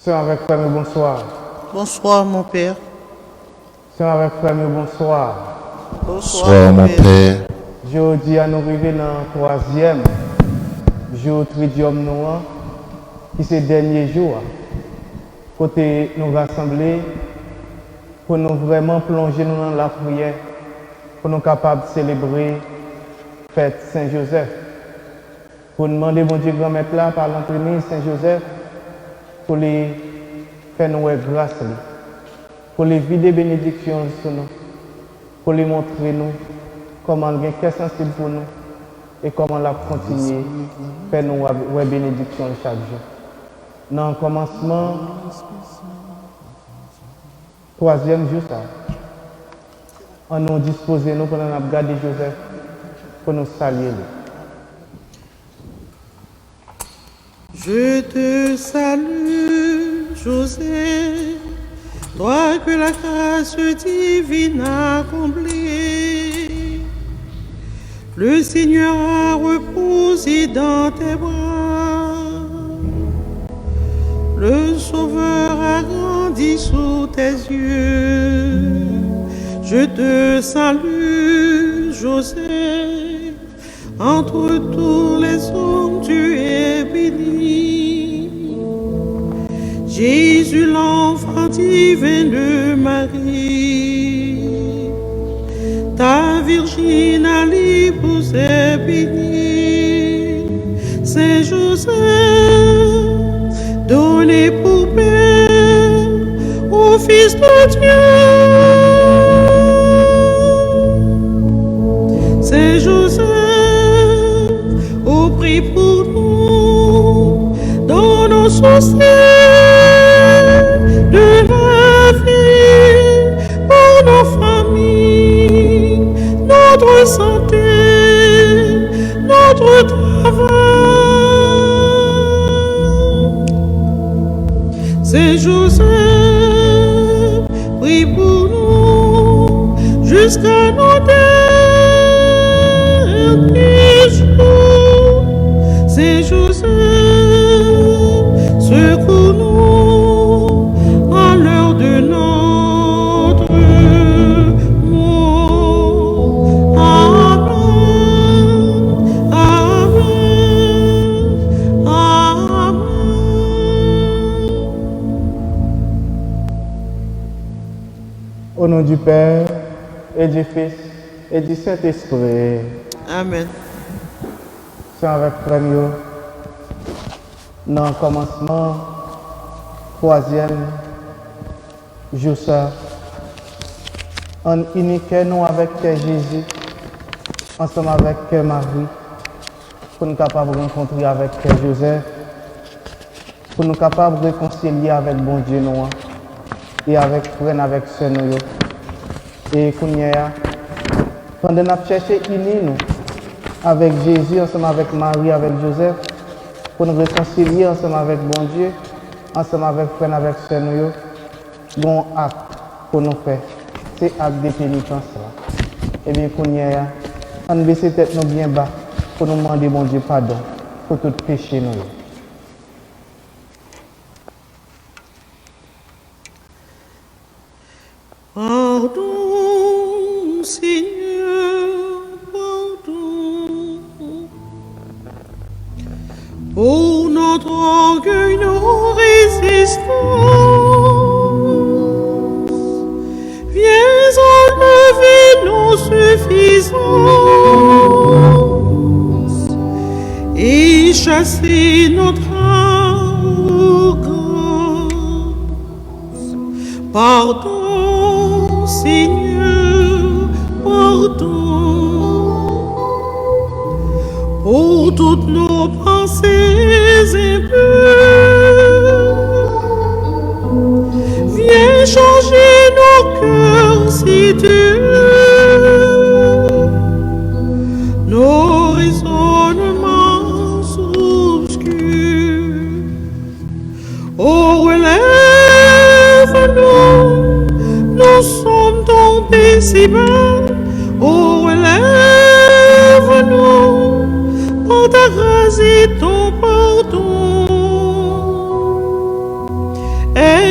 Sœur avec frère, bonsoir. Bonsoir, mon Père. Sœur avec frère, bonsoir. Bonsoir, mon Père. Je dis à nous arriver dans le troisième jour tridium noir, qui c'est le dernier jour. Côté nous rassembler, pour nous vraiment plonger dans la prière, pour nous capables de célébrer la fête Saint-Joseph. Pour nous demander, bon Dieu, grand-maître là, par l'entraînement Saint-Joseph, pour les faire nous grâce, pour les vider bénédictions sur nous, pour les montrer nous comment il y a quelque sensible pour nous et comment la continuer faire nous bénédictions chaque jour. Dans le commencement, troisième jour, ça, on nous disposé nous pour nous garder Joseph, pour nous saluer. Je te salue, Joseph, toi que la grâce divine a comblé. Le Seigneur a reposé dans tes bras. Le Sauveur a grandi sous tes yeux. Je te salue, Joseph, entre tous les hommes tu es béni. Jésus, l'enfant divin de Marie, ta Virgine à l'épouse est bénie. Saint Joseph, donné pour père au Fils de Dieu. Saint Joseph, prie pour nous dans nos soucis de la vie, pour nos familles, notre santé, notre travail. Saint Joseph, prie pour nous jusqu'à nos derniers jours. Saint Joseph, secours-nous à l'heure de notre mort. Amen, Amen, Amen. Au nom du Père, et du Fils, et du Saint-Esprit. Amen. C'est avec frère, dans le commencement, troisième jour, ça, on unique nous avec Jésus, ensemble avec Marie, pour nous capables de rencontrer avec Joseph, pour nous capables de réconcilier avec bon Dieu nous, et avec frère, avec soeur nous. Et pendant nous cherché unis nous, avec Jésus, ensemble avec Marie, avec Joseph, pour nous réconcilier ensemble avec bon Dieu, ensemble avec frère, avec soeur nous, bon acte pour nous faire. C'est acte de pénitence. Et bien, on baisse tête nous bien bas pour nous demander bon Dieu pardon pour tout péché nous. Pardon, Seigneur, pardon. Pour notre orgueil, nos résistances, viens enlever nos suffisances et chasser notre arrogance. Pardon, Seigneur, pardon. Pour toutes nos pensées impures, viens changer nos cœurs si durs, nos raisonnements obscurs. Oh, relève-nous, nous sommes tombés si bas. Oh, relève-nous, par ta grâce et ton pardon.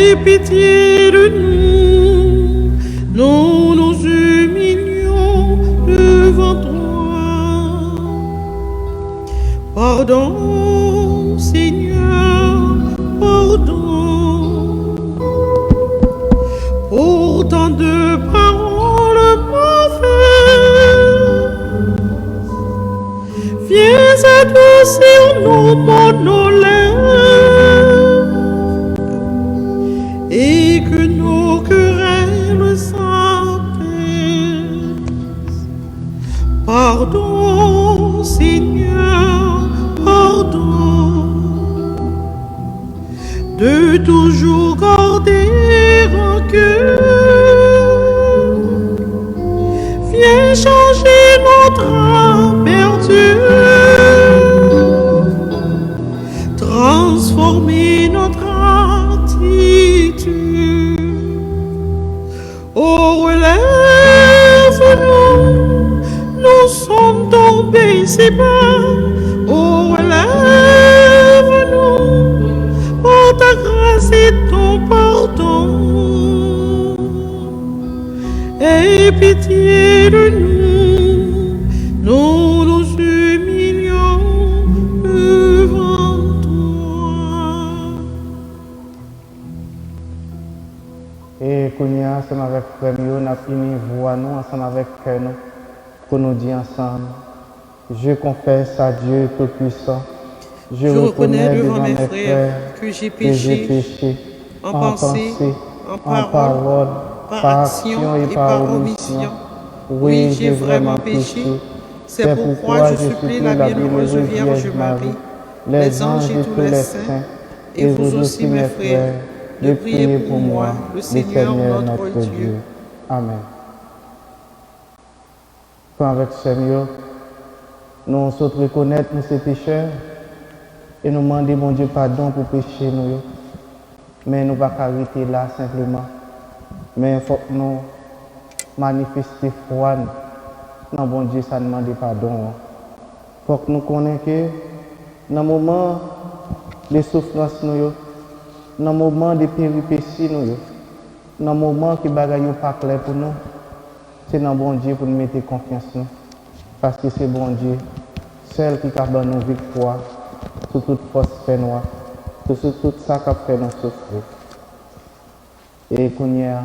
Aie pitié de nous, nous nous humilions devant toi. Pardon, Seigneur, pardon, pour tant de paroles mauvaises. Viens adoucir nos mots, nos lèvres, et que nos querelles s'apaisent. Pardon, Seigneur, pardon, de toujours garder rancœur. Viens changer notre amertume, transformer notre attitude. Oh, relève-nous, nous sommes tombés si bas. Oh, relève-nous, par ta grâce et ton pardon. Aie pitié de nous, nous nous humilions devant toi. Et qu'on y a ensemble avec frère, nous avons fini voix nous ensemble avec cœur nous, pour nous dire ensemble. Je confesse à Dieu Tout-Puissant. Je reconnais devant mes frères que j'ai péché en pensée, en parole, par action et par omission. Oui, j'ai vraiment péché. C'est pourquoi je supplie la bienheureuse Vierge Marie, les anges et tous les saints, et vous aussi mes frères, de prier pour moi, le Seigneur notre Dieu. Amen. Avec Seigneur, nous souhaitons reconnaître nos pécheurs et nous demander, mon Dieu, pardon pour pécher nous. Mais nous ne pouvons pas arrêter là simplement. Mais il faut que nous manifestions foi dans bon Dieu, ça demande pardon. Il faut que nous connaissions que dans le moment de souffrance, dans le moment de péripéties, dans le moment qui ne pas clair pour nous, c'est dans bon Dieu pour nous mettre confiance. Parce que c'est bon Dieu, celle qui a donné nos victoires sur toute force fait noire, sur tout ça qui a fait nous souffrir. Et qu'on y a,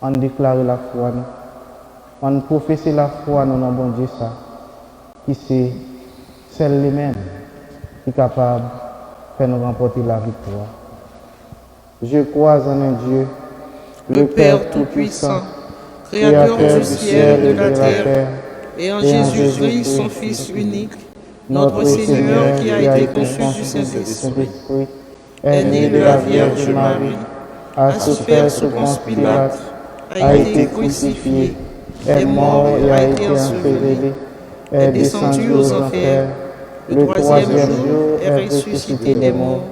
on déclare la foi, on professe la foi dans le bon Dieu, ça, qui c'est celle lui-même qui est capable de faire nous remporter la victoire. Je crois en un Dieu, le Père Tout-Puissant, Créateur du ciel et de la terre, et en Jésus-Christ, son Fils unique, notre Seigneur qui a été conçu du Saint-Esprit, est né de la Vierge Marie, a souffert sous Ponce Pilate, a été crucifié, est mort et a été enseveli, est descendu aux enfers, le troisième jour est ressuscité des morts,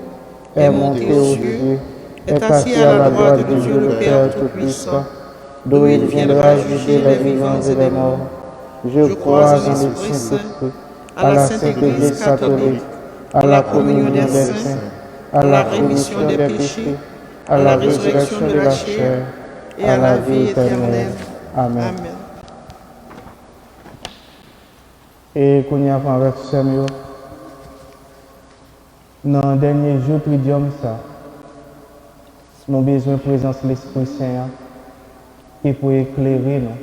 est monté aux cieux, est assis à la droite de Dieu le Père Tout-Puissant, d'où il viendra juger les vivants et les morts. Je crois en l'Esprit Saint, à la Sainte Église catholique, à la communion des saints, à la rémission des péchés, à la résurrection de la chair et à la vie éternelle. Amen. Et qu'on y a avec Samuel, dans le dernier jour tridium, nous avons besoin de la présence de l'Esprit Saint qui pour éclairer nous,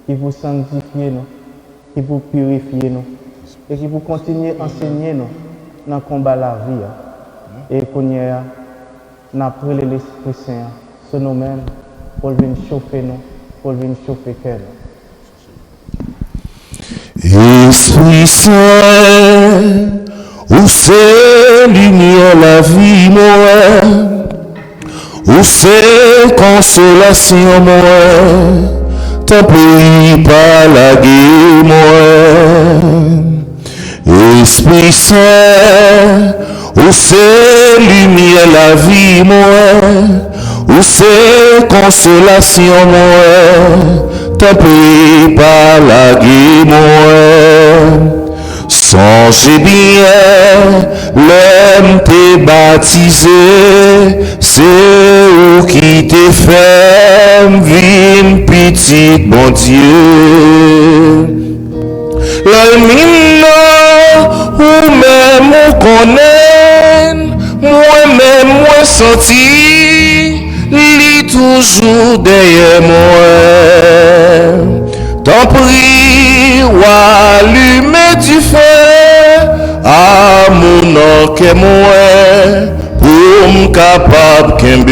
qui pour sanctifier nous, qui pour purifier nous et qui pour continuer à enseigner nous dans le combat de la vie. Et qu'on y a, nous avons l'Esprit Saint sur nous-mêmes pour venir chauffer nous, pour venir chauffer cœur. Esprit Saint, où c'est lumière la vie, moi, où c'est consolation, moi, t'as pris par la guerre, moi. Esprit Saint, où c'est lumière la vie, moi, où c'est consolation, moi, t'as pris par la guerre, moi. Songez bien, l'homme t'est baptisé, c'est où qui t'est fait vivre petit bon Dieu. L'almino, ou même ou connaît, moi-même moi senti, lit toujours derrière moi. T'en prie, ou allumer du feu à mon nom que moi pour m'capable qu'aimer.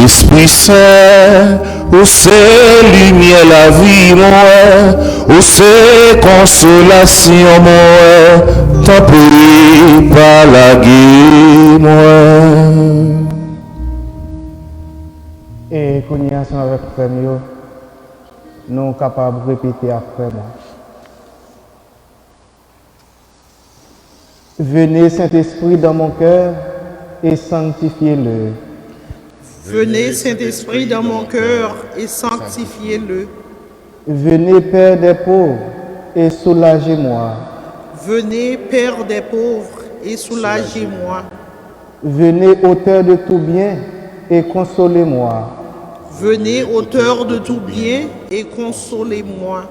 Esprit Saint, où c'est lumière la vie moi, où c'est consolation moi, t'en prie pas la guerre moi. Et qu'on y a ensemble avec frère, nous sommes capables de répéter après moi. Venez Saint-Esprit dans mon cœur et sanctifiez-le. Venez Saint-Esprit dans mon cœur et sanctifiez-le. Venez Père des pauvres et soulagez-moi. Venez Père des pauvres et soulagez-moi. Venez Auteur de tout bien et consolez-moi. Venez Auteur de tout bien et consolez-moi.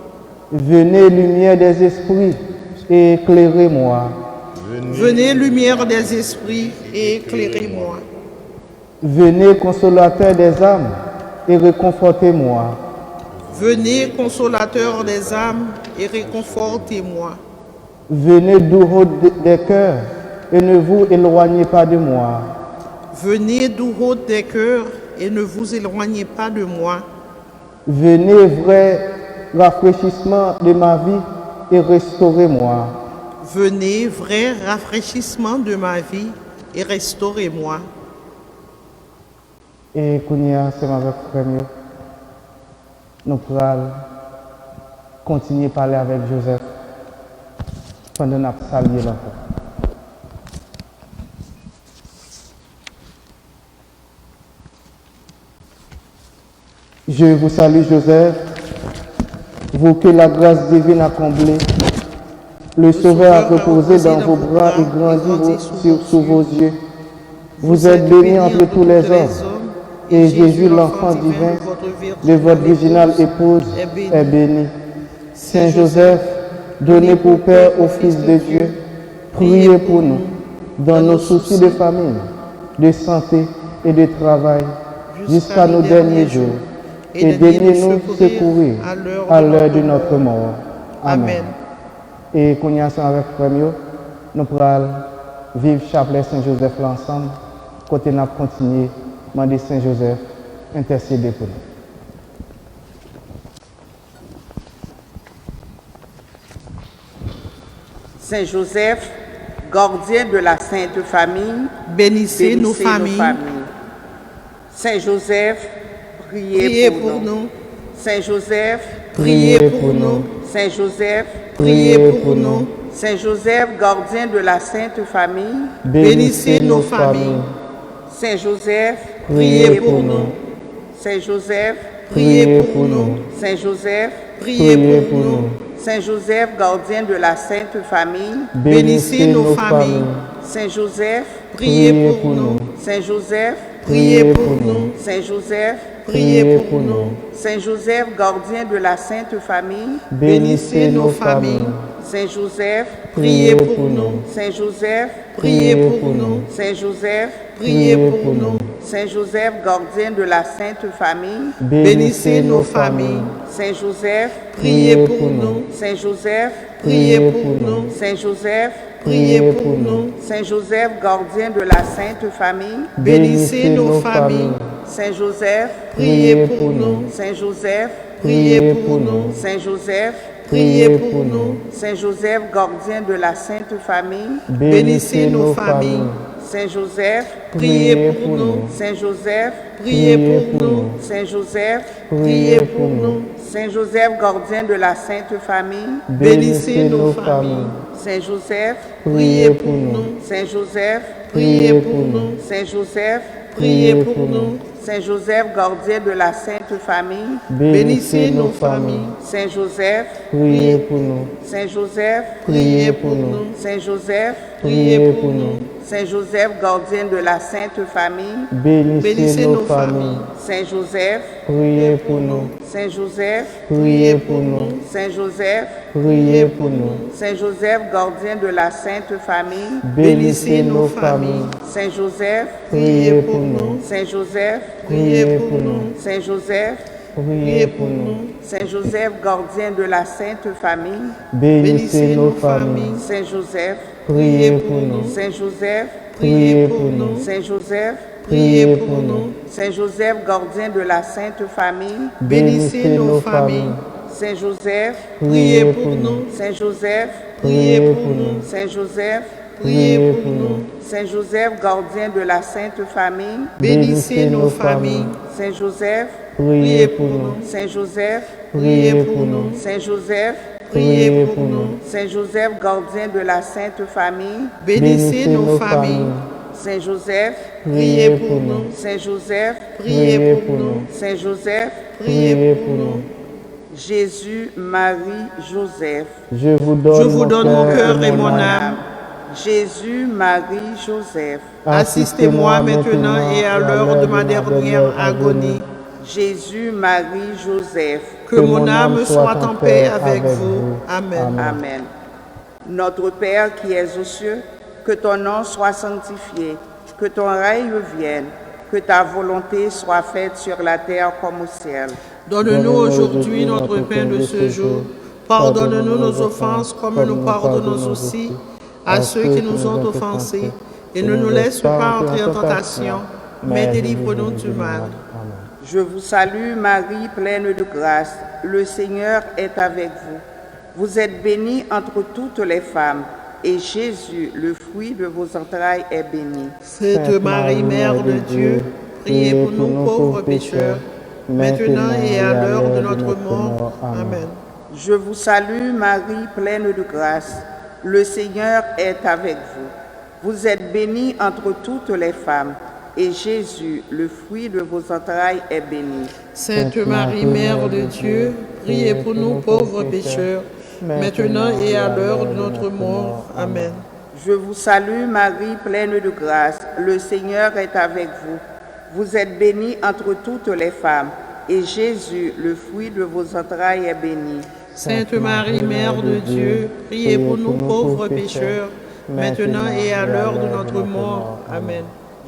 Venez Lumière des esprits et éclairez-moi. Venez lumière des esprits et éclairez-moi. Venez Consolateur des âmes et réconfortez-moi. Venez consolateur des âmes et réconfortez-moi. Venez Doux des cœurs et ne vous éloignez pas de moi. Venez doux des cœurs et ne vous éloignez pas de moi. Venez vrai rafraîchissement de ma vie et restaurez-moi. Venez vrai rafraîchissement de ma vie et restaurez-moi. Et Kounia, c'est avec frère, nous pourrons continuer à parler avec Joseph pendant que nous saluons l'enfant. Je vous salue Joseph, vous que la grâce divine a comblé. Le Sauveur a reposé dans vos bras et grandi sous vos yeux. Vous êtes béni entre tous les hommes, et Jésus, l'enfant divin, de votre virginale épouse, est béni. Saint Joseph, donné pour Père au Fils de Dieu, priez pour nous, dans nos soucis de famille, de santé et de travail, jusqu'à nos derniers jours, et daignez-nous secourir à l'heure de notre mort. Amen. Et qu'on y a ensemble avec frère, nous pourrons vivre chapelet Saint-Joseph l'ensemble, côté nous continuer, demander Saint-Joseph, intercéder pour nous. Saint-Joseph, gardien de la Sainte Famille, Bénissez nos familles. Saint-Joseph, priez pour nous. Saint-Joseph, Priez pour nous. Saint-Joseph, Priez pour nous. Saint-Joseph, gardien de la Sainte Famille, Bénissez nos familles. Saint-Joseph, Priez pour nous. Saint-Joseph, Priez pour nous. Saint-Joseph, Priez pour nous. Saint-Joseph, gardien de la Sainte Famille, Bénissez nos familles. Saint-Joseph, Priez pour nous. Saint-Joseph, Priez pour nous. Saint-Joseph, Priez pour nous. Saint-Joseph, gardien de la Sainte Famille, Bénissez nos familles. Saint-Joseph, Priez pour nous. Saint-Joseph, Priez pour nous. Saint-Joseph, Priez pour nous. Saint-Joseph, gardien de la Sainte Famille, Bénissez nos familles. Saint-Joseph, Priez pour nous. Saint-Joseph, Priez pour nous. Saint-Joseph, Priez pour nous. Saint-Joseph, gardien de la Sainte Famille, Bénissez nos familles. Saint-Joseph, Priez pour nous. Saint-Joseph, Priez pour nous. Saint-Joseph, Priez pour nous. Saint-Joseph, gardien de la Sainte Famille, Bénissez nos familles. Saint-Joseph, Priez pour nous. Saint-Joseph, Priez pour nous. Saint-Joseph, Priez pour nous. Saint-Joseph, gardien de la Sainte Famille, Bénissez nos familles. Saint-Joseph, Priez pour nous. Saint-Joseph, Priez pour nous. Saint-Joseph, priez pour nous. Saint Joseph, gardien de la Sainte Famille, Bénissez nos familles. Saint Joseph, priez pour nous. Saint Joseph, Priez pour nous. Saint Joseph, Priez pour nous. Saint Joseph, gardien de la Sainte Famille, Bénissez nos familles. Saint Joseph, Priez pour nous. Saint Joseph, Priez pour nous. Saint Joseph, Priez pour nous. Saint Joseph, gardien de la Sainte Famille, Bénissez nos familles. Saint Joseph, Priez pour nous. Saint Joseph, Priez pour nous. Saint Joseph, Priez pour nous. Saint Joseph, gardien de la Sainte Famille, Bénissez nos familles. Saint Joseph, Priez pour nous. Saint Joseph, Priez pour nous. Saint Joseph, Priez pour nous. Saint Joseph, gardien de la Sainte Famille, Bénissez nos familles. Saint Joseph, Priez pour nous. Saint Joseph, Priez pour nous. Saint Joseph, Priez pour nous. Saint Joseph, gardien de la Sainte Famille, Bénissez nos familles. Saint Joseph, Priez pour nous. Saint Joseph, Priez pour nous. Saint Joseph, Priez pour nous. Saint Joseph, gardien de la Sainte Famille, Bénissez nos familles. Saint Joseph, Priez pour nous. Saint Joseph, Priez pour nous. Saint Joseph, Priez pour nous. Jésus, Marie, Joseph. Je vous Je vous donne mon cœur et mon âme. Jésus, Marie, Joseph. Assistez-moi maintenant et à l'heure de ma dernière agonie. Jésus, Marie, Joseph. Que mon âme soit en paix avec vous. Amen. Amen. Notre Père qui es aux cieux, que ton nom soit sanctifié, que ton règne vienne, que ta volonté soit faite sur la terre comme au ciel. Donne-nous aujourd'hui notre pain de ce jour. Pardonne-nous nos offenses comme nous pardonnons aussi à ceux qui nous ont offensés. Et ne nous laisse pas entrer en tentation, mais délivre-nous du mal. Je vous salue Marie, pleine de grâce. Le Seigneur est avec vous. Vous êtes bénie entre toutes les femmes, et Jésus, le fruit de vos entrailles, est béni. Sainte Marie, Mère de Dieu, priez pour nous pauvres pécheurs, maintenant et à l'heure de notre mort. Amen. Je vous salue Marie, pleine de grâce. Le Seigneur est avec vous. Vous êtes bénie entre toutes les femmes, et Jésus, le fruit de vos entrailles, est béni. Sainte Marie, Mère de Dieu, priez pour nous pauvres pécheurs, maintenant et à l'heure de notre mort. Amen. Je vous salue Marie, pleine de grâce. Le Seigneur est avec vous. Vous êtes bénie entre toutes les femmes, et Jésus, le fruit de vos entrailles, est béni. Sainte Marie, Mère de Dieu, priez pour nous pauvres pécheurs, maintenant et à l'heure de notre mort. Amen.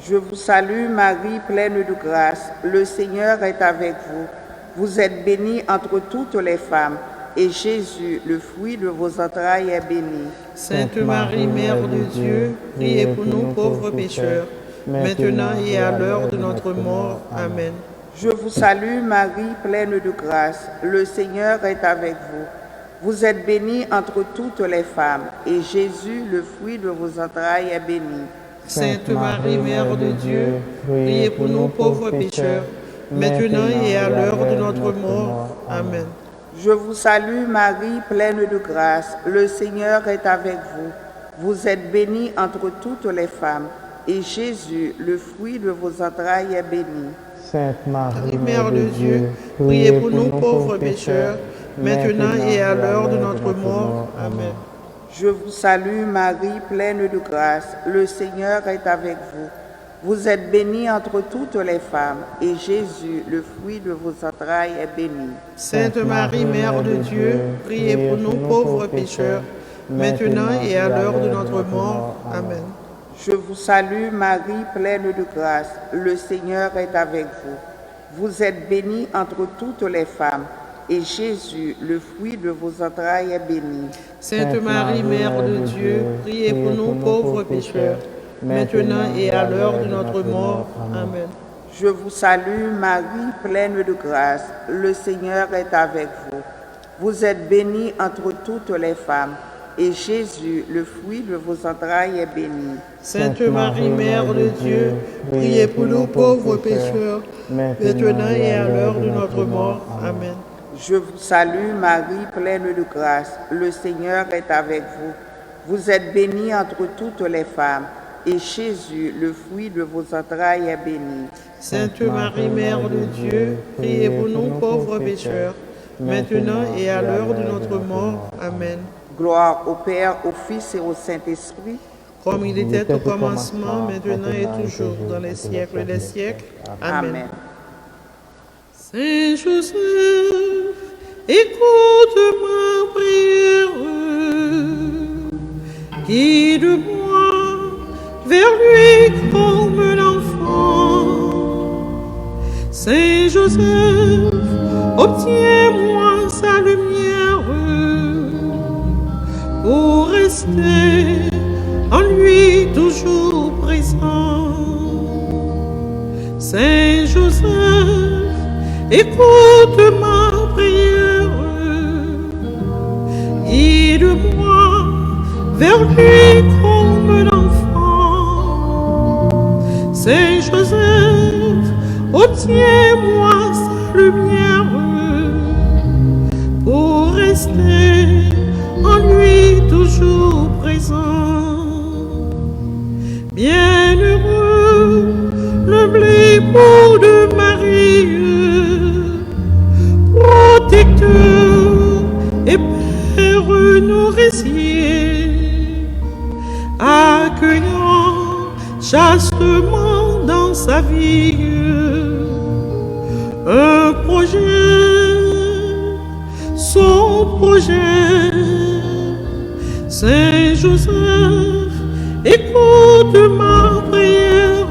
Je vous salue Marie, pleine de grâce. Le Seigneur est avec vous. Vous êtes bénie entre toutes les femmes, et Jésus, le fruit de vos entrailles, est béni. Sainte Marie, Mère de Dieu, priez pour nous pauvres pécheurs, maintenant et à l'heure de notre mort. Amen. Je vous salue Marie, pleine de grâce. Le Seigneur est avec vous. Vous êtes bénie entre toutes les femmes, et Jésus, le fruit de vos entrailles, est béni. Sainte Marie, Mère de Dieu, priez pour nous pauvres pécheurs, maintenant et à l'heure de notre mort. Amen. Je vous salue Marie, pleine de grâce. Le Seigneur est avec vous. Vous êtes bénie entre toutes les femmes, et Jésus, le fruit de vos entrailles, est béni. Sainte Marie, Mère de Dieu, priez pour nous pauvres pécheurs, maintenant et à l'heure de notre mort. Amen. Je vous salue Marie, pleine de grâce. Le Seigneur est avec vous. Vous êtes bénie entre toutes les femmes, et Jésus, le fruit de vos entrailles, est béni. Sainte Marie, Mère de Dieu, priez pour nous pauvres pécheurs, maintenant et à l'heure de notre mort. Amen. Je vous salue Marie, pleine de grâce. Le Seigneur est avec vous. Vous êtes bénie entre toutes les femmes, et Jésus, le fruit de vos entrailles, est béni. Sainte Marie, Mère de Dieu, priez pour nous pauvres pécheurs, maintenant et à l'heure de notre mort. Amen. Je vous salue Marie, pleine de grâce. Le Seigneur est avec vous. Vous êtes bénie entre toutes les femmes, et Jésus, le fruit de vos entrailles, est béni. Sainte Marie, Mère de Dieu, priez pour nous pauvres pécheurs, maintenant et à l'heure de notre mort. Amen. Je vous salue Marie, pleine de grâce. Le Seigneur est avec vous. Vous êtes bénie entre toutes les femmes, et Jésus, le fruit de vos entrailles, est béni. Sainte Marie, Mère de Dieu, priez pour nous pauvres pécheurs, maintenant et à l'heure de notre mort. Amen. Gloire au Père, au Fils et au Saint-Esprit, comme il était au commencement, maintenant et toujours, dans les siècles des siècles. Amen. Amen. Saint Joseph, écoute ma prière, guide-moi vers lui comme l'enfant. Saint Joseph, obtiens-moi sa lumière pour rester en lui toujours présent. Saint Joseph, écoute ma prière, guide-moi vers lui comme l'enfant. Saint Joseph, obtiens-moi sa lumière pour rester en lui toujours présent. Bienheureux l'humble époux de Marie, protecteur et père nourricier, accueillant chastement dans sa vie un projet, son projet. Saint Joseph, écoute ma prière,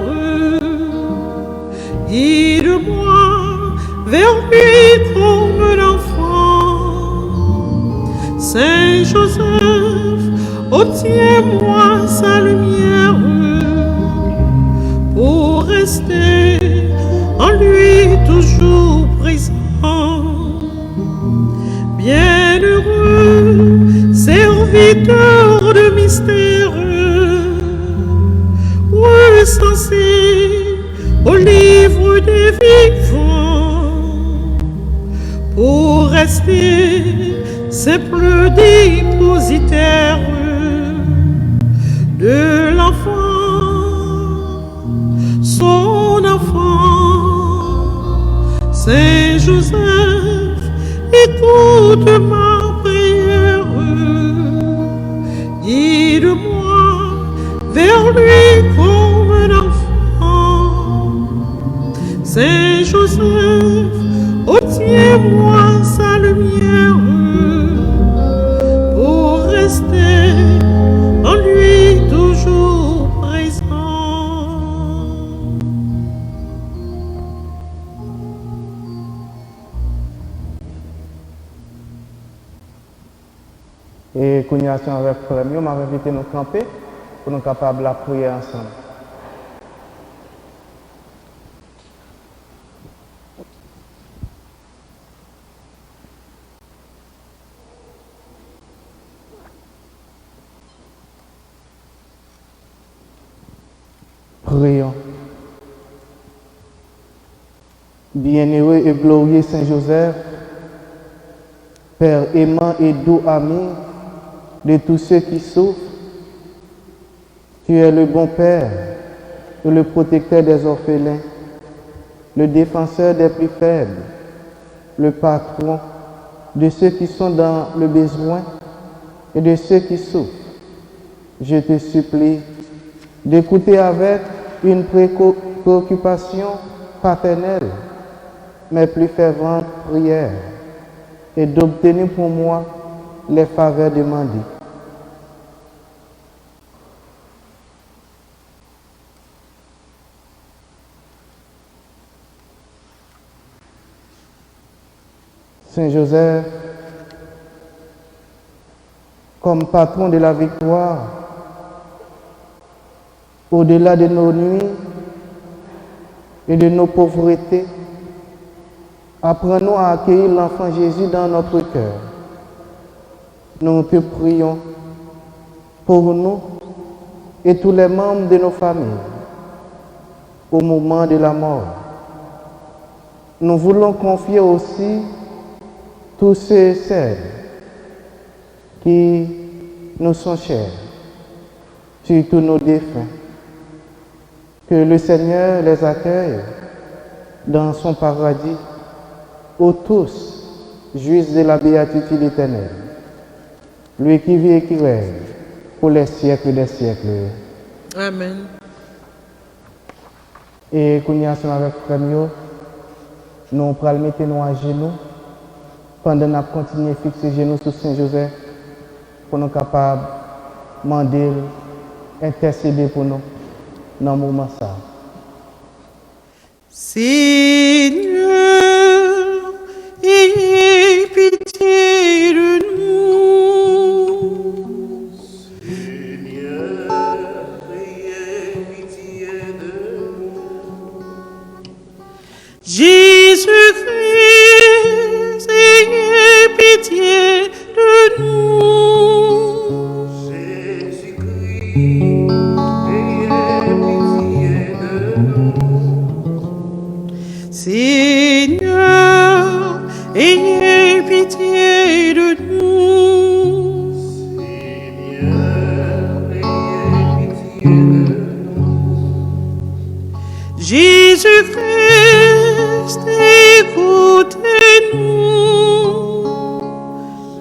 guide-moi vers lui comme l'enfant. Saint Joseph, obtiens-moi sa lumière pour rester en lui toujours présent. Bienheureux serviteur de mystère, recensé au livre des vivants, pour rester simple dépositaire de l'enfant, son enfant. Saint Joseph, écoute ma prière, guide-moi vers lui comme l'enfant. Saint Joseph, obtiens-moi sa lumière pour rester en lui toujours présent. Et continuation avec frère, on m'a invité à nous camper pour nous capables de prier ensemble. Prions. Bienheureux et glorieux Saint Joseph, Père aimant et doux ami de tous ceux qui souffrent, tu es le bon Père et le protecteur des orphelins, le défenseur des plus faibles, le patron de ceux qui sont dans le besoin et de ceux qui souffrent. Je te supplie d'écouter avec une préoccupation paternelle mes plus ferventes prières et d'obtenir pour moi les faveurs demandées. Saint Joseph, comme patron de la victoire, au-delà de nos nuits et de nos pauvretés, apprends-nous à accueillir l'enfant Jésus dans notre cœur. Nous te prions pour nous et tous les membres de nos familles au moment de la mort. Nous voulons confier aussi tous ceux et celles qui nous sont chers, surtout nos défunts, Que le Seigneur les accueille dans son paradis, ô tous, jouissent de la béatitude éternelle. Lui qui vit et qui règne pour les siècles des siècles. Amen. Et qu'on y a ensemble avec frère, nous allons mettre nous à genoux pendant que nous continuons à fixer genoux sur Saint-Joseph pour nous capables de demander, intercéder pour nous dans le moment ça. Seigneur, ayez pitié de nous. Seigneur, ayez pitié de nous. Jésus-Christ, ayez pitié de nous. Jésus-Christ, ayez pitié de nous. Seigneur, ayez pitié de nous. Seigneur, ayez pitié de nous. Jésus-Christ, écoutez-nous.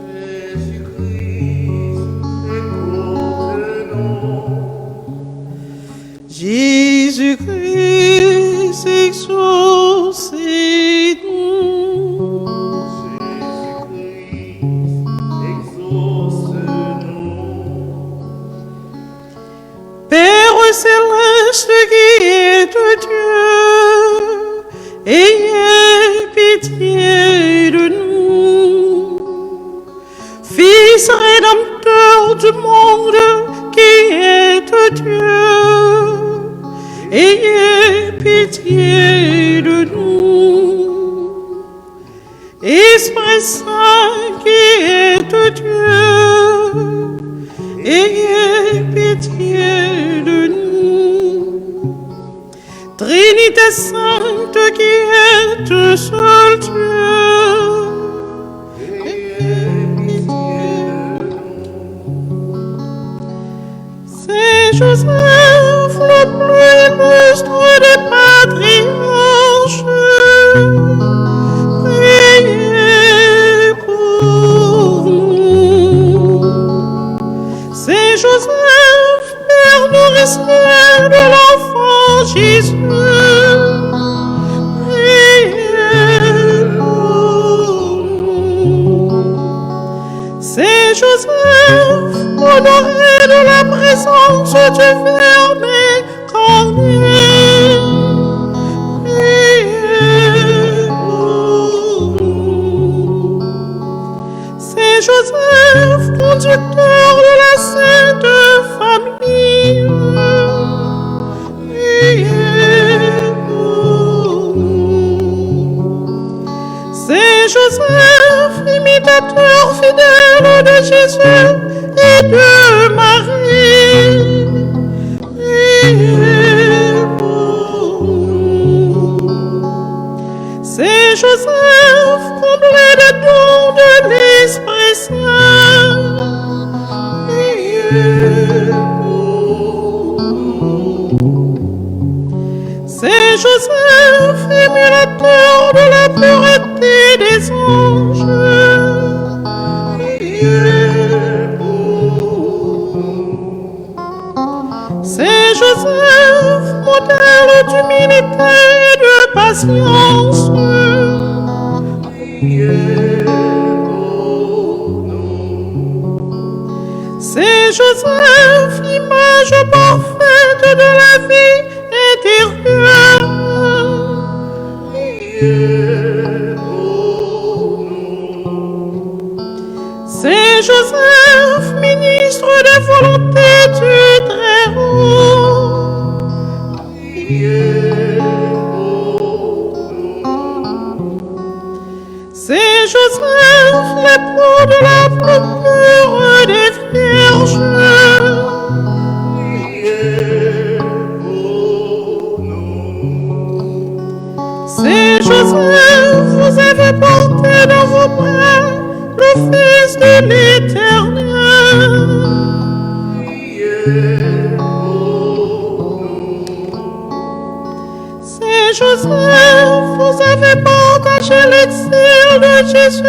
Jésus-Christ, écoute-nous. Jésus-Christ, exaucez-nous. Jésus-Christ, exauce-nous. Père céleste qui est Dieu, ayez pitié de nous. Fils rédempteur du monde qui est Dieu, ayez pitié de nous. Esprit Saint qui est Dieu, ayez pitié de nous. Trinité Sainte qui est un seul Dieu, ayez pitié de nous. Saint Joseph, le plus illustre des patriarches, priez pour nous. Saint Joseph, Père nourricier de l'enfant Jésus, priez pour nous. Saint Joseph, honoré de la présence du Verbe incarné, priez pour nous. Saint Joseph, conducteur de la Sainte Famille, priez pour nous. Saint Joseph, imitateur fidèle de Jésus et de Marie, priez pour nous. Saint Joseph, comblé des dons de l'Esprit Saint, priez pour nous. Saint Joseph, émulateur de la pureté des anges, priez pour nous. Saint Joseph, modèle d'humilité et de patience, Priez pour nous. Saint Joseph, image parfaite de la vie intérieure, Priez pour nous. Saint Joseph, ministre des volontés du Très-Haut, Priez pour nous. Saint Joseph, l'époux de la plus pure des vierges, Joseph, vous avez partagé l'exil de Jésus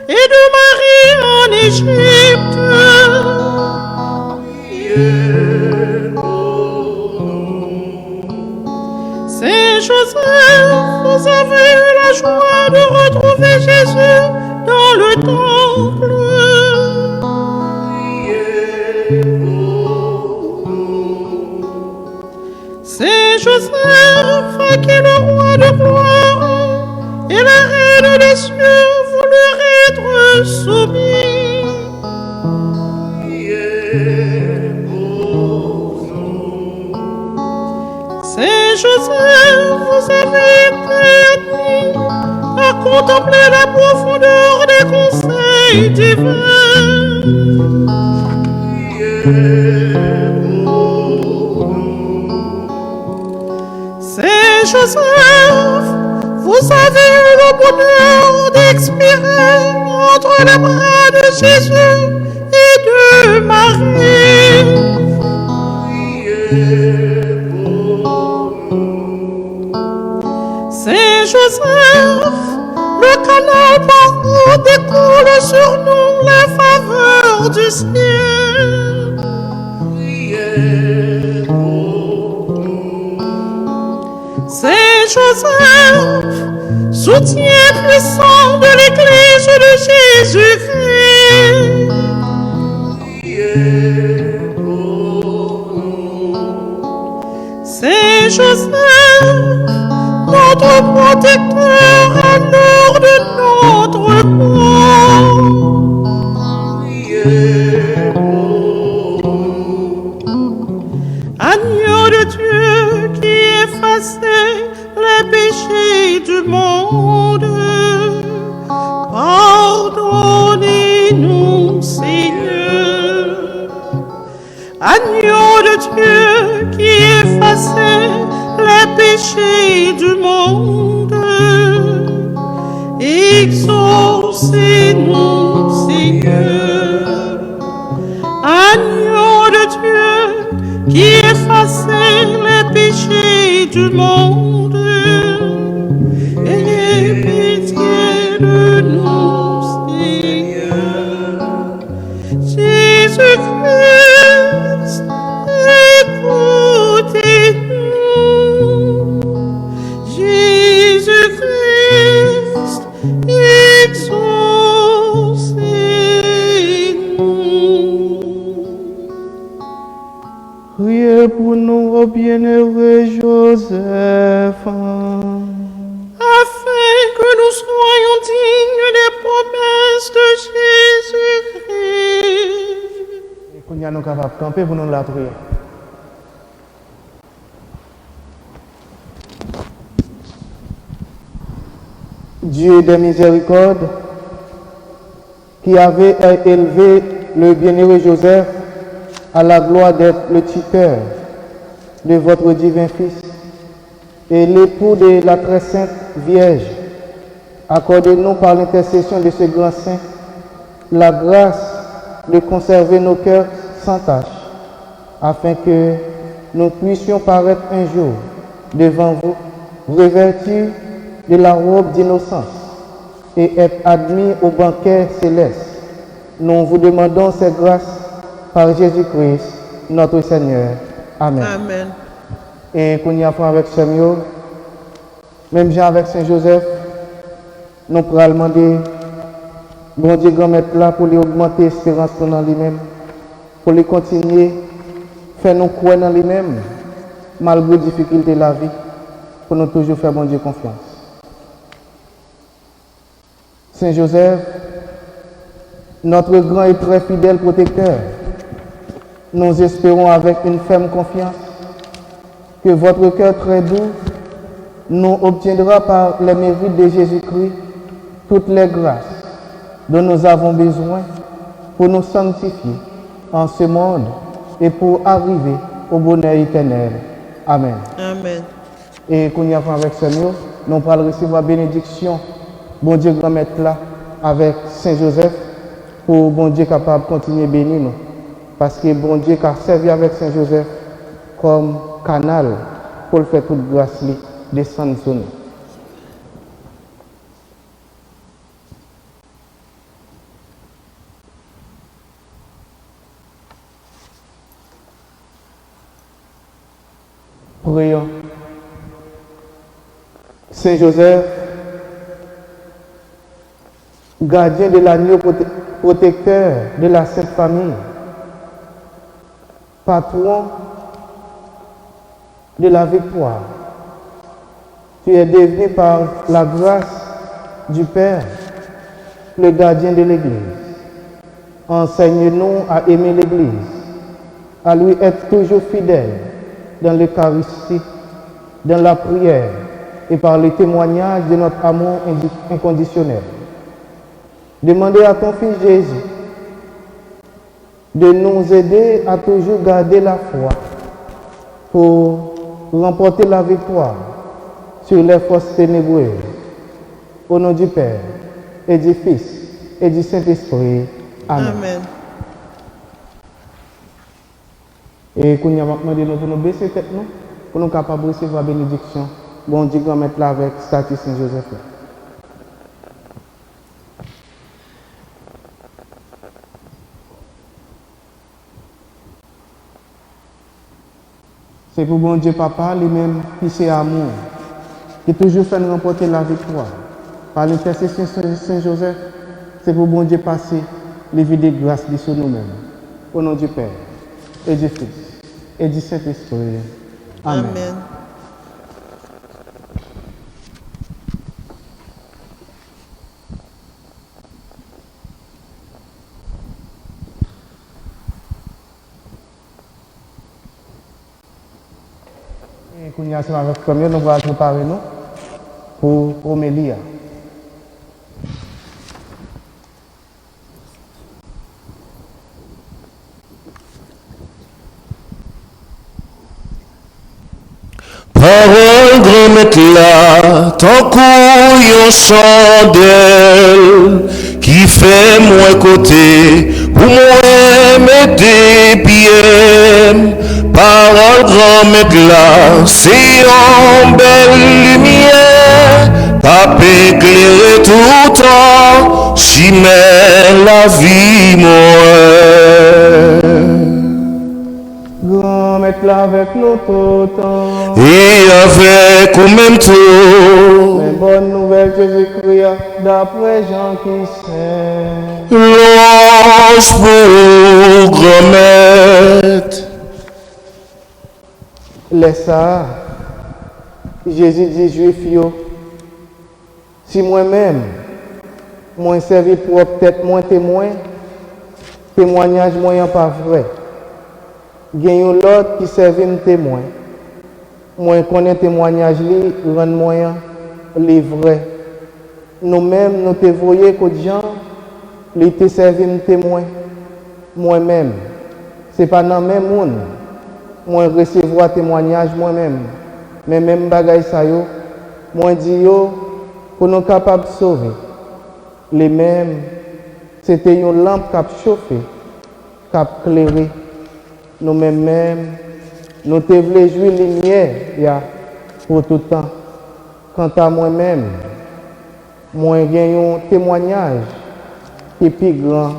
et de Marie en Égypte. Saint Joseph, vous avez eu la joie de retrouver Jésus dans le temple. Saint Joseph, à qui le roi de gloire et la reine des cieux voulurent être soumis. Saint Joseph, vous avez été admis à contempler la profondeur des conseils divins. Saint Joseph, vous avez eu le bonheur d'expirer entre les bras de Jésus et de Marie. Saint Joseph, le canal par où découle sur nous les faveurs du ciel. Saint Joseph, soutien puissant de l'Église de Jésus-Christ. Saint Joseph, notre protecteur à l'heure de notre mort. Agneau de Dieu qui effacez les péchés du monde, pardonnez-nous, Seigneur. Agneau de Dieu qui effacez les péchés du monde, exaucez-nous, Seigneur. Agneau de Dieu qui effacez les péchés du monde, ayez pitié de nous, Seigneur. Jésus-Christ, écoutez-nous. Jésus-Christ, exaucez-nous. Priez pour nous, ô bienheureux Joseph, Afin que nous soyons dignes des promesses de Jésus-Christ. et qu'on y a nous capables de camper pour nous la prière. Dieu des miséricordes, qui avait élevé le bienheureux Joseph à la gloire d'être le tuteur de votre divin Fils et l'époux de la très sainte Vierge, accordez-nous par l'intercession de ce grand saint la grâce de conserver nos cœurs sans tache, afin que nous puissions paraître un jour devant vous, revêtus de la robe d'innocence et être admis au banquet céleste. Nous vous demandons ces grâces par Jésus-Christ, notre Seigneur. Amen. Amen. Et qu'on y a fait avec Samuel, même Jean avec Saint Joseph, nous pourrons demander, bon Dieu, grand maître là, pour lui augmenter l'espérance dans lui-même, pour lui continuer, faire nous croire dans lui-même, malgré les difficultés de la vie, pour nous toujours faire bon Dieu confiance. Saint Joseph, notre grand et très fidèle protecteur, nous espérons avec une ferme confiance que votre cœur très doux nous obtiendra par les mérites de Jésus-Christ toutes les grâces dont nous avons besoin pour nous sanctifier en ce monde et pour arriver au bonheur éternel. Amen. Amen. Et qu'on y a fait avec Samuel, nous allons recevoir bénédiction, bon Dieu grand maître là, avec Saint Joseph, pour bon Dieu capable de continuer à bénir nous. Parce que bon Dieu qui a servi avec Saint Joseph comme canal pour le faire toute grâce descendre sur nous. Prions. Saint Joseph, gardien de l'agneau protecteur de la Sainte Famille, patron de la victoire, tu es devenu par la grâce du Père le gardien de l'Église. Enseigne-nous à aimer l'Église, à lui être toujours fidèle dans l'Eucharistie, dans la prière et par le témoignage de notre amour inconditionnel. Demandez à ton Fils Jésus de nous aider à toujours garder la foi pour remporter la victoire sur les forces ténébreuses. Au nom du Père et du Fils et du Saint-Esprit. Amen. Amen. Et qu'on y a demandé nous pour nous baisser tête nous, pour nous capables de recevoir la bénédiction. Bon Dieu, grand mettre là avec statut Saint-Joseph. C'est pour bon Dieu Papa, lui-même qui c'est amour, qui toujours fait nous remporter la victoire. Par l'intercession de Saint-Joseph, c'est pour bon Dieu passer les vies de grâce sur nous-mêmes. Au nom du Père et du Fils et du Saint-Esprit. Amen. Amen. Et qu'on y a avec premier, nous allons préparer nous pour homélie. Parole grand mettre là, tant qu'on chandelle, qui fait moins côté, pour moi mettre des pieds. Parole grand mettre là, c'est en belle lumière, pas éclairer tout le temps, j'y mets la vie moi. Grand mettre là avec nous tout le temps. Et avec au même tour, Les bonnes nouvelles Jésus-Christ, d'après Jean qui sait. l'ange pour grand-mère. Laisse ça. Jésus dit juif yo, si moi-même, moi servi pour peut-être moins témoin, témoignage moyen pas vrai. Gagne l'autre qui servi un témoin. Moi connais témoignage li rend moyen les vrais. Nous-mêmes nous te voyons que gens li te servi un témoin. Moi-même, c'est pas dans même monde. Moi recevoir témoignage moi-même. Mais même bagay ça yo, moi dis yo pour nous capables de sauver. Les mêmes c'était une lampe qui a chauffé, qui a éclairé. Nous-mêmes, nous te voulons jouer lumière pour tout le temps. Quant à moi-même, moi j'ai un témoignage qui est plus grand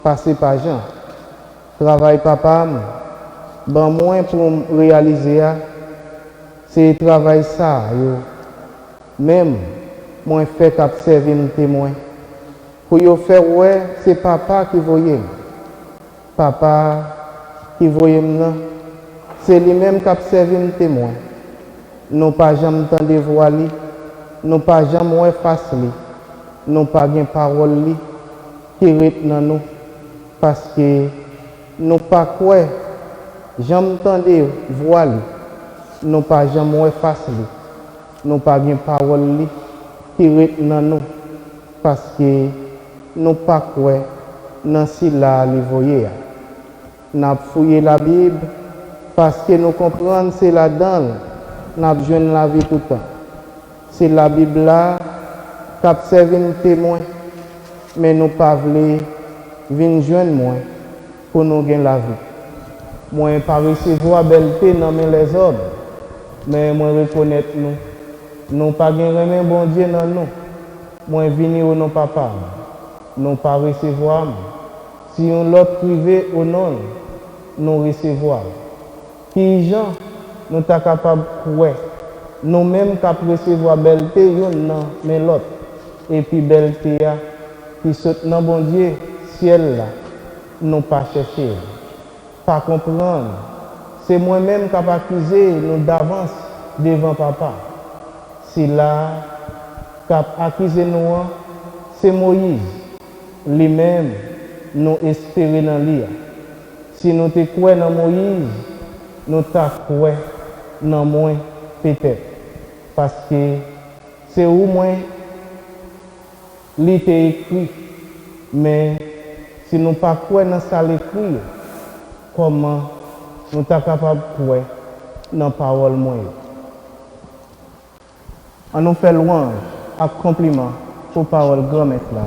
passé par Jean. Travail papa, ben moi pour réaliser, c'est travail ça. Même, moi fait qu'observer un témoin. Pour y faire ouais, c'est papa qui voyait. Papa qui voyait maintenant, c'est lui-même qui a servi un témoin. Nous pas jamais entendu voix lui, nous pas jamais ouais face lui, nous pas gain parole lui qui retenant nous parce que nous pas quoi jamais entendu voix lui, nous pas jamais ouais face lui, nous pas gain parole lui qui retenant nous parce que nous pas quoi dans si là lui voyait. Nous avons fouillé la Bible parce que nous comprenons c'est là-dedans, nous avons besoin la vie tout le temps. C'est la Bible là qui a servi un témoin, mais nous ne pas voulu venir joindre moi pour nous gagner la vie. Moi, pas recevoir belle paix dans les hommes, mais moi reconnaître nous Nous pas gagner bon Dieu dans nous. Moi venir au non papa. Nous pas recevoir. Si on l'autre privé au non, nous recevoir. Qui gens nous ta capable ouais. Nous même capable recevoir belleté non mais l'autre. Et puis belleté qui saute dans bon Dieu ciel là. Nous pas chercher. Pas comprendre. C'est moi-même qui vais accuser nous d'avance devant papa. C'est là qui a accusé nous, c'est Moïse. Lui-même, nous espérons dans lui. Si nous te croyons dans Moïse, nous te croyons dans moi peut-être. Parce que c'est où moi, lui t'a écrit. Mais si nous ne pas croyons dans ça l'écrit, comment nous sommes capables de croire dans la parole moi. On nous fait louange, à compliment pour parole grand maître là.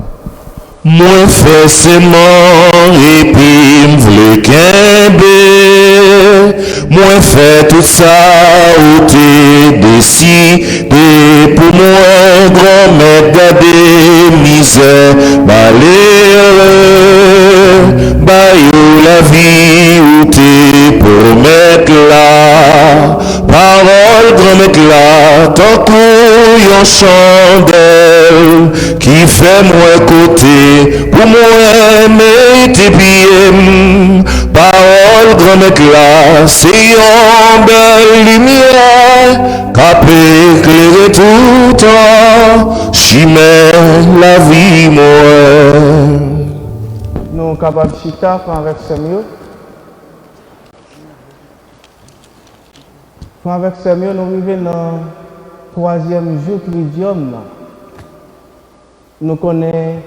Moi fais sément et puis m'vle kembe. Moi fais tout ça où t'es décidé. Pour moi grand maître garder misère malheureux. Bayou la vie où t'es promettre là. Parole grand maître là. Ton couillon chandelle qui fait moi côté. Pour moi, mais tes pieds, parole grand éclat, c'est une belle lumière, qu'a peut éclairer tout le temps, chimère la vie, moi. Nous sommes capables de chita avec Samuel. Avec Samuel, nous vivons dans le 3e jour tridium. Nous connaissons.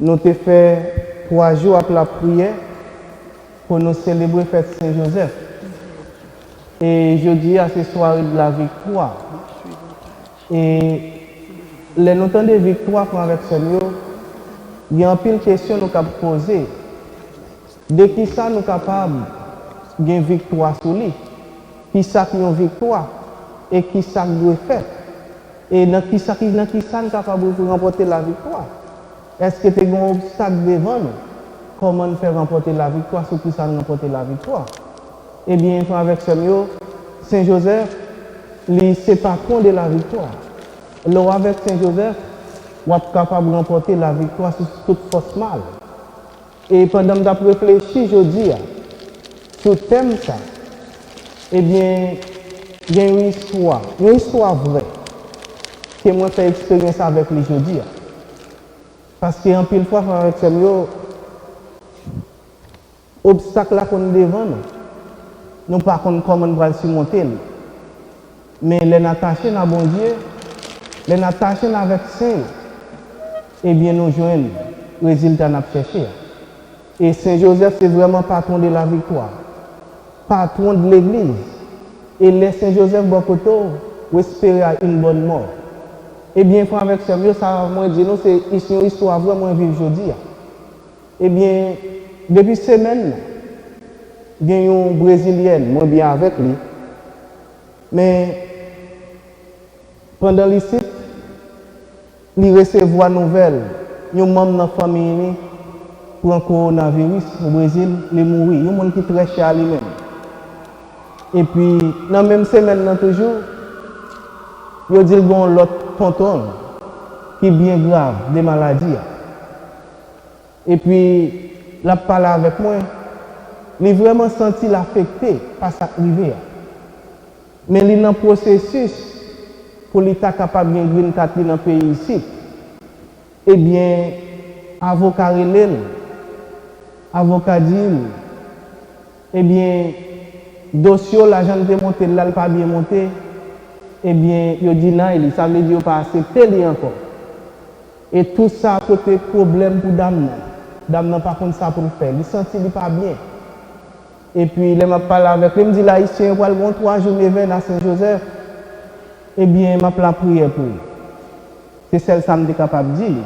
Nous avons fait 3 jours après la prière pour nous célébrer la fête Saint-Joseph. Et je dis à ce soir de la victoire. Et les notions de victoire avec Seigneur, il y a une pile de questions que nous avons posées. De qui ça nous sommes capables de victoire sur lui? Qui ça qui a une victoire? Et qui ça doit faire? Et dans qui ça nous sommes capables de remporter la victoire? Est-ce que tu as un obstacle devant nous? Comment nous faire remporter la victoire? Sur qui ça nous remporter la victoire? Eh bien, avec Seigneur, Saint-Joseph, c'est pas compte de la victoire. Alors, avec Saint-Joseph, on est capable de remporter la victoire sur toute force mal. Et pendant que je réfléchis, je dis, sur le thème, ça, eh bien, il y a une histoire vraie, que moi fait expérience avec les jeudi. Parce qu'en pile fois, avec Seigneur, l'obstacle là qu'on est devant nous, nous ne savons pas comment on va le surmonter. Mais les attachés dans bon Dieu, les attachés avec Saint, eh bien nous joignons le résultat qu'on a cherché. Et Saint Joseph, c'est vraiment patron de la victoire, patron de l'église. Et les Saint Joseph Bokoto espérer une bonne mort. Eh bien, avec Seigneur, ça moi dit nous, c'est une histoire vraiment vivre aujourd'hui. Eh bien, depuis semaine, il y a une Brésilienne, moi bien avec lui. Mais pendant l'issue, il recevoir nouvelle, un membre de la famille pour un coronavirus au Brésil, il est mort. Il y a un monde qui est très cher à lui-même. Et puis, dans la même semaine, toujours, il dit qu'il y a l'autre tonton qui est bien grave, des maladies. Et puis, il a parlé avec moi. Il a vraiment senti l'affecté par sa arrivée. Mais il est dans le processus pour l'État capable de gagner une carte dans le pays ici. Eh bien, avocat relève, avocat dit, eh bien, dossier, l'agent de monter, là, il pas bien monté. Eh bien, il dit non, ça veut dire qu'il n'a pas accepté encore. Et tout ça a côté problème pour Dame. Dame n'a pas contre ça pour le faire. Il sentit qu'il pas bien. Et puis, il m'a parlé avec lui, il me dit là, ici, il va le 3 jours, il à Saint-Joseph. Eh bien, il m'a la prière pour lui. C'est celle que je suis capable de dire.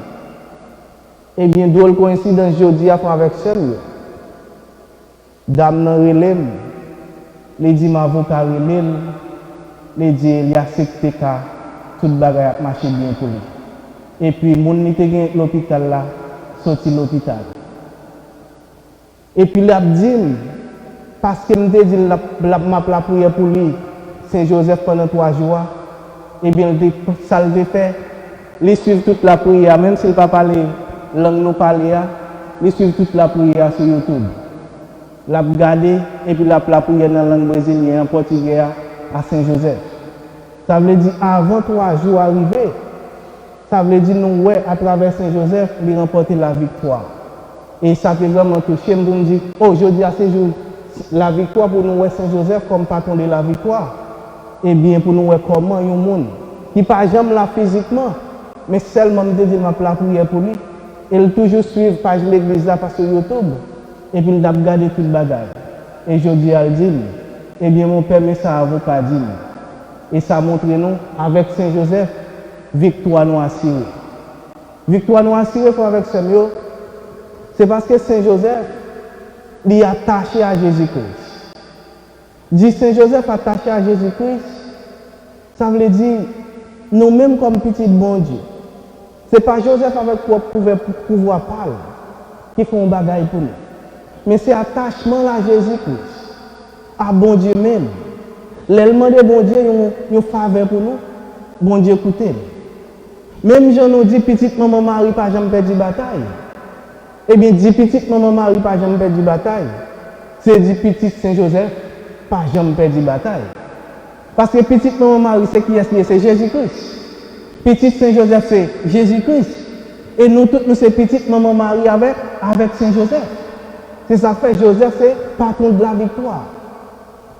Eh bien, drôle coïncidence, je dis avec Samuel. Dame n'a relève. Il dit, ma avocat relève. les dit il accepté qu'à tout bagage a marché bien pour lui. Et puis mon qui était l'hôpital là sorti l'hôpital. Et puis il a dit parce que me dit la prière pour lui Saint Joseph pendant 3 jours et bien ça le fait il suit toute la prière même s'il pas parler langue nous parler il suit toute la prière sur YouTube. L'a regardé et puis la prière dans la langue brésilienne en portugais à Saint Joseph. Ça veut dire avant 3 jours arrivés, ça veut dire nous ouais à travers Saint Joseph il remporter la victoire. Et ça fait vraiment toucher me dire aujourd'hui à ce jour la victoire pour nous ouais Saint Joseph comme patron de la victoire. Et bien pour nous ouais comment un monde qui pas jamais là physiquement mais seulement me dit ma prière pour lui. Il toujours suivre page l'église là par sur YouTube. Et puis il a regardé tout le bagage. Et je dis à lui, eh bien mon père, mais ça avocat dit. Et ça montre nous, avec Saint Joseph, victoire nous assurée. Victoire nous assurée avec ce mieux, c'est parce que Saint Joseph, il est attaché à Jésus-Christ. Dit Saint Joseph attaché à Jésus-Christ, ça veut dire, nous-mêmes comme petit bon Dieu, ce n'est pas Joseph avec quoi pouvoir parler qui font un bagage pour nous. Mais c'est attachement à Jésus-Christ, à bon Dieu même. L'élément de bon Dieu, il faveur pour nous. Bon Dieu écoutez. Même je nous dis, petite maman Marie, pas jamais perdu bataille. Eh bien, dit petite maman Marie, pas jamais perdu bataille. C'est dit petit Saint Joseph, pas jamais perdu bataille. Parce que petite maman Marie, c'est qui est-ce? C'est Jésus-Christ. Petit Saint Joseph, c'est Jésus-Christ. Et nous tous, nous, c'est petite maman Marie avec Saint Joseph. C'est ça fait Joseph, c'est patron de la victoire.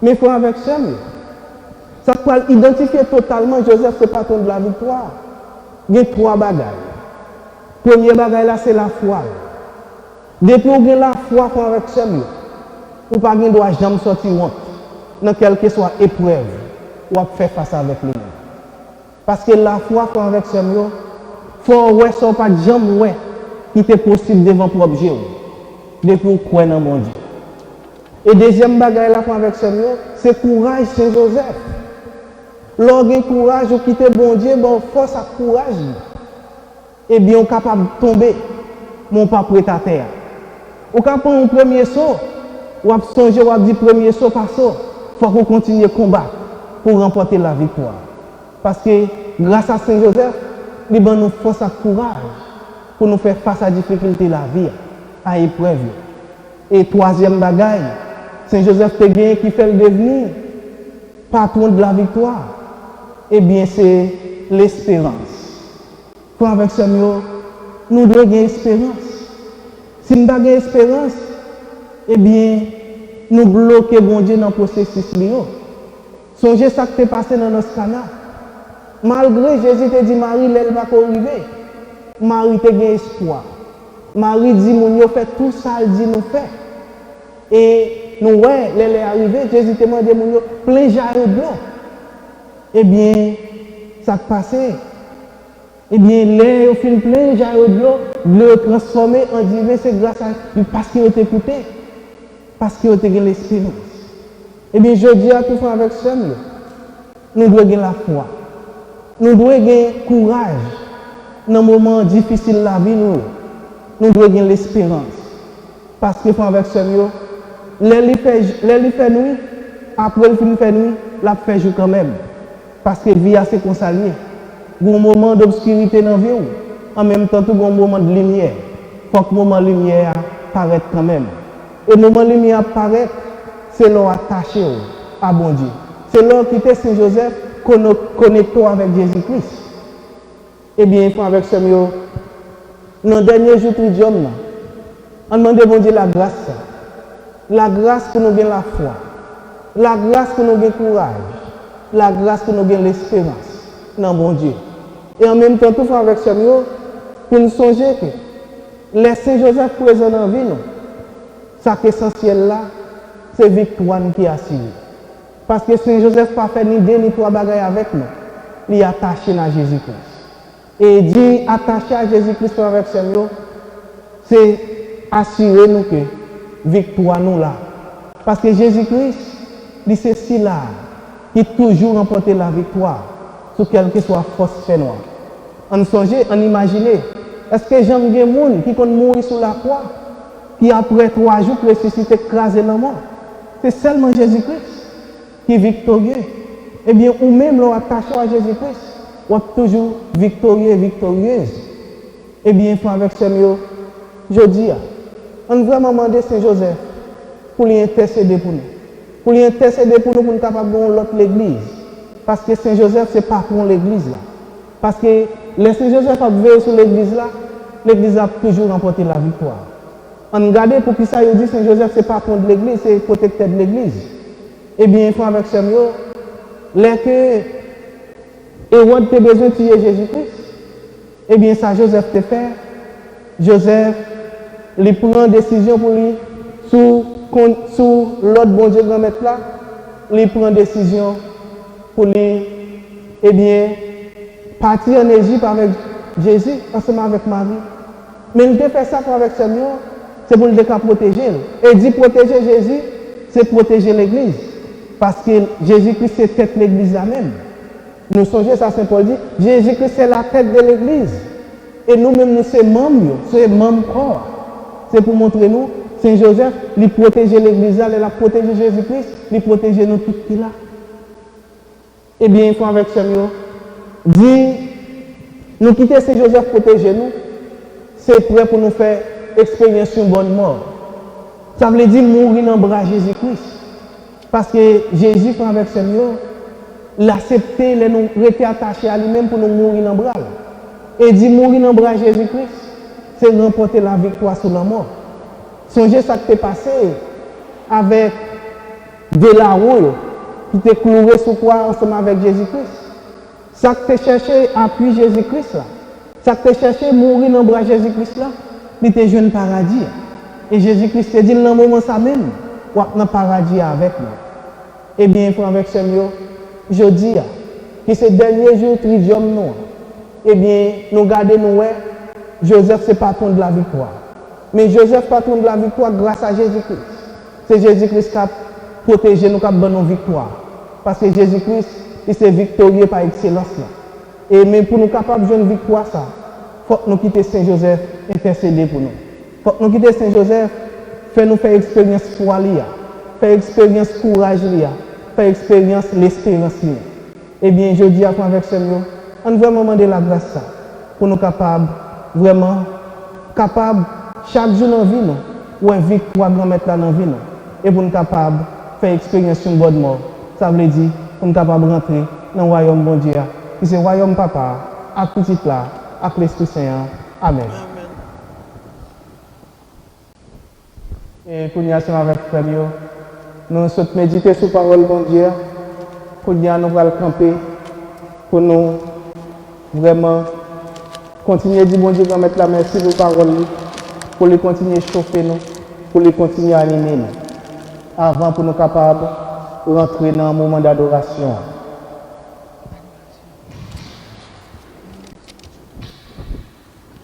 Mais il faut avec ça, ça peut identifier totalement Joseph, c'est patron de la victoire. Il y a 3 bagages. Premier bagage là, c'est la foi. Depuis que vous avez la foi, il faut avec ça, vous ne doit jamais sortir honte dans quelle que soit épreuve ou faire face avec lui. Parce que la foi, il faut avec ça, il faut ouais, ça pas jamais ouais, qui est possible devant propre Dieu. Depuis vous croyez dans mon Dieu. Et deuxième bagaille là avec ce mot, c'est courage Saint Joseph. Lorsqu'on courage, vous quittez bon Dieu, bon force à courage. Et bien on est capable de tomber, mon pas prêt à terre. Ou quand on un premier saut, ou à songer ou à dire premier saut par saut, il faut qu'on continue à combattre pour remporter la victoire. Parce que grâce à Saint Joseph, il nous force à courage pour nous faire face à la difficulté de la vie. À épreuve. Et troisième bagaille, Saint Joseph Téguin qui fait le devenir patron de la victoire. Eh bien, c'est l'espérance. Pour avec ce mot, nous devons gagner espérance. Si nous n'avons pas espérance, eh bien, nous bloquons bon Dieu dans le processus. Songez ça qui est passé dans notre canal. Malgré Jésus te dit Marie, elle va arriver. Marie te gagne espoir. Marie dit, mon yo fait tout ça, elle dit, nous fait. Et nous, ouais, elle est arrivée, Jésus te demandé, mon yo, plein jarre de l'eau. Eh bien, ça passé. Eh bien, l'air, au fin plein jarre de l'eau, le transformé en divin, c'est grâce à parce qu'il a été écouté, parce qu'il a été l'espérance. Eh bien, je dis à tout faire avec ça, nous devons gagner la foi. Nous devons gagner courage dans les moments difficiles de la vie, nous devons gagner l'espérance. Parce que avec ce mieux, les fait nuit, après le fin fait nuit, la fait jour quand même. Parce que la vie est comme ça. Il y a un moment d'obscurité dans la vie, en même temps, il y a un moment de lumière. Il faut que le moment de lumière apparaisse quand même. Et le moment de lumière apparaît, c'est l'heure attaché à bon Dieu. C'est l'heure qui était Saint Joseph connecté avec Jésus-Christ. Eh bien, il faut avec ce mieux. Dans le dernier jour de l'homme, on demande bon Dieu la grâce. La grâce pour nous gagner la foi. La grâce pour nous gagner le courage. La grâce pour nous gagner l'espérance. Non, bon Dieu. Et en même temps, tout avec ce mieux, pour nous songer que les Saint Joseph présents dans la vie, ça qui est essentiel là, c'est victoire qui est assurée. Parce que Saint Joseph n'a pas fait ni deux ni trois bagailles avec nous. Il est attaché à Jésus-Christ. Et dit attaché à Jésus-Christ avec ce mieux, c'est assurer nous que victoire nous là. Parce que Jésus-Christ, il c'est si là. qui toujours remporte la victoire sur quelle que soit force fait noire. On songe, on imagine, est-ce que j'aime des gens qui ont mourir sur la croix, qui après 3 jours ressuscité écrasé dans la mort? C'est seulement Jésus-Christ qui est victorieux. Eh bien, ou même l'attaché à Jésus-Christ, ou toujours victorieux et victorieuse. Eh bien, frère avec ce mieux, je dis, on va demander Saint-Joseph pour lui intercéder pour nous. Pour lui intercéder pour nous, pour nous capables de l'autre l'église. Parce que Saint-Joseph, c'est pas pour l'église là. Parce que le Saint-Joseph a veillé sur l'église là, l'église a toujours remporté la victoire. On regarde pour qui ça, il dit Saint-Joseph, c'est pas contre l'église, c'est protecteur de l'église. Eh bien, frère avec ce mieux, lorsque Hérode a besoin de tuer Jésus-Christ, eh bien, ça, Joseph te fait. Joseph, il prend une décision pour lui, sous l'autre bon Dieu grand maître là, il prend une décision pour lui, eh bien, partir en Égypte avec Jésus, ensemble avec Marie. Mais il a fait ça avec Seigneur, c'est pour le protéger. Et dit protéger Jésus, c'est protéger l'Église. Parce que Jésus-Christ, c'est tête de l'Église là-même. Nous songeons ça, Saint Paul dit, Jésus-Christ, c'est la tête de l'Église. Et nous-mêmes, nous sommes membres, c'est membres corps. C'est pour montrer nous, Saint Joseph, il protège l'Église, il a protégé Jésus-Christ, il protège nous tout qui là. Eh bien, il faut avec Seigneur, dit, nous quitter Saint Joseph protéger nous, c'est prêt pour nous faire expérience une bonne mort. Ça veut dire mourir dans le bras de Jésus-Christ. Parce que Jésus, avec Seigneur, l'accepter, il nous rester attachés à lui-même pour nous mourir dans le bras. Et dit mourir dans le bras de Jésus-Christ, c'est remporter la victoire sur la mort. Songez ça qui t'est passé avec de la roue qui t'est cloué sur quoi ensemble avec Jésus-Christ. Ça que t'es cherché appui Jésus-Christ là. Ça que t'es cherché mourir dans le bras de Jésus-Christ là. Il t'es jeune paradis. Et Jésus-Christ te dit dans le moment ça même, ou dans le paradis avec nous. Eh bien, frère avec Seigneur, je dis que ces derniers jours, tridium nous, eh bien, nous gardons nous, Joseph, c'est patron de la victoire. Mais Joseph, patron de la victoire grâce à Jésus-Christ. C'est Jésus-Christ qui a protégé nous, qui a donné nos victoires. Parce que Jésus-Christ, il s'est victorieux par excellence. Là. Et mais pour nous capables de jouer une victoire, ça, il faut que nous quittions Saint-Joseph intercéder pour nous. Il faut que nous quittions Saint-Joseph, nous faire expérience foi, faire expérience courage, faire expérience l'espérance. Eh bien, je dis avec Seigneur, on veut demander la grâce ça, pour nous capables, vraiment, capables, chaque jour dans la vie, ou une victoire grand mettre dans la vie, et pour nous capables, faire expérience une bonne mort. Ça veut dire, pour nous capables de rentrer dans le royaume bon Dieu, qui c'est le royaume papa, à petit là, avec l'Esprit Saint. Amen. Et pour nous avec frère, nous sommes méditer sur la parole de Dieu. Pour nous allons camper, pour nous vraiment continuer à dire bon Dieu, mettre la merci pour la parole, pour les continuer à chauffer nous, pour les continuer à animer nous, avant pour nous capables de rentrer dans un moment d'adoration.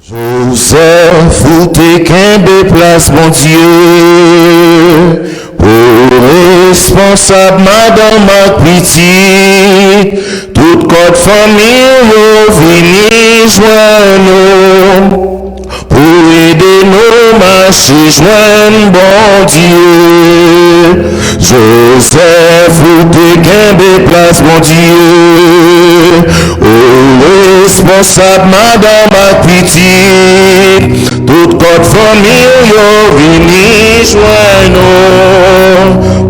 Joseph, où t'es qu'un déplacement Dieu, pour responsable madame ma petite, toute côte famille, vini joindre pour aider nos marcher joindre bon Dieu. Joseph, où t'es qu'un déplacement Dieu, au responsable madame ma petite, toute côte famille, vini joindre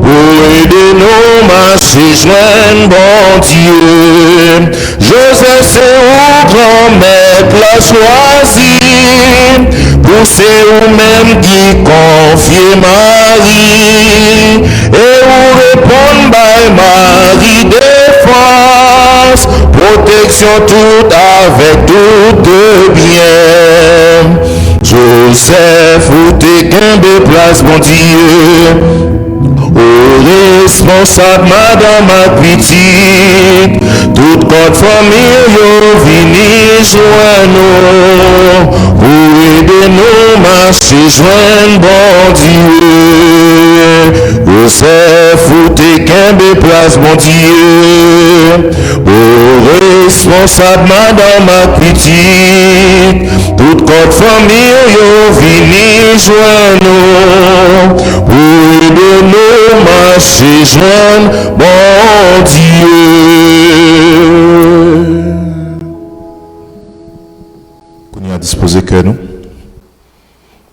pour aider nos marcher joindre bon Dieu. Joseph, c'est où grand-mère l'a choisi, pour c'est vous-même qui confie Marie, et où répondre by Marie défense, protection toute avec tout bien. Joseph, où t'es qu'un déplace mon Dieu, Ô responsable, madame ma petite, toute notre famille, yo vini joindre nous, pour aider nous marcher joindre bon Dieu. Joseph, ou t'es qu'un des places, mon Dieu. Ô responsable, madame ma petite, toute notre famille, yo vini joindre nous, pour aider nous marcher joindre bon Dieu. Qu'on y a disposé que nous,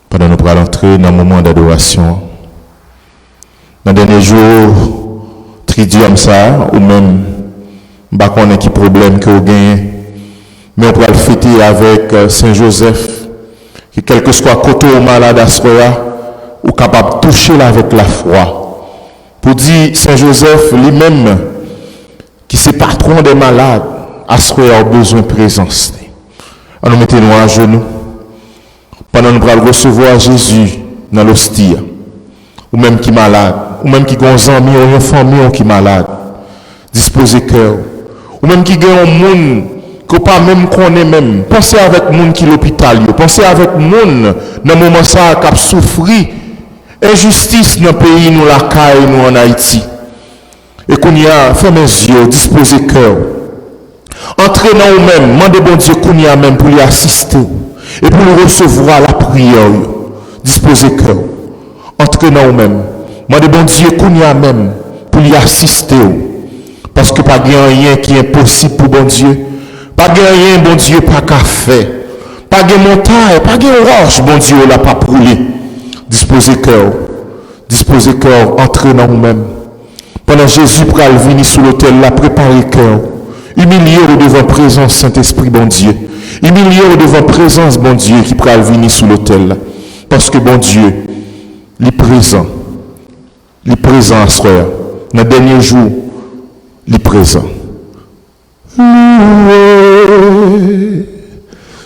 pendant nous pour entrer dans le moment d'adoration, dans les derniers jours, tridium ça, ou même, bah qu'on a qui problème que vous gagnez, mais on pourra le fêter avec Saint Joseph, qui quel que soit côté ou malade à ce ou capable de toucher là avec la foi. Pour dire Saint Joseph lui-même, qui c'est patron des malades, à ce a besoin de présence. On nous mettons à genoux, pendant nous allons recevoir Jésus dans l'hostie, ou même qui est malade, ou même qui a un ami ou une famille qui est malade, disposez cœur, ou même qui a un monde que pas même connaît même, pensez avec le monde qui est l'hôpital, pensez avec le monde dans le moment ça qui a souffert injustice dans le pays, nous la caille, nous en Haïti. Et qu'on y a fait mes yeux, disposez cœur. Entrez dans vous-même, demandez bon Dieu qu'on y a même pour y assister. Et pour le recevoir la prière. Disposez cœur. Entrez dans vous-même. Demandez bon Dieu qu'on y a même pour y assister. Parce que pas rien qui est impossible pour bon Dieu. Pas rien, bon Dieu, pas qu'à faire. Pas de montagne, pas de roche, bon Dieu, là pas brûlé. Disposez cœur, entrez dans vous-même. Pendant Jésus pour venir sous l'autel, là, préparez cœur. Humiliez-vous devant présence Saint-Esprit, bon Dieu. Humiliez-vous devant présence, bon Dieu, qui pourra venir sous l'autel, là. Parce que bon Dieu, il est présent à ce soir. Dans le dernier jour, il est présent. Loué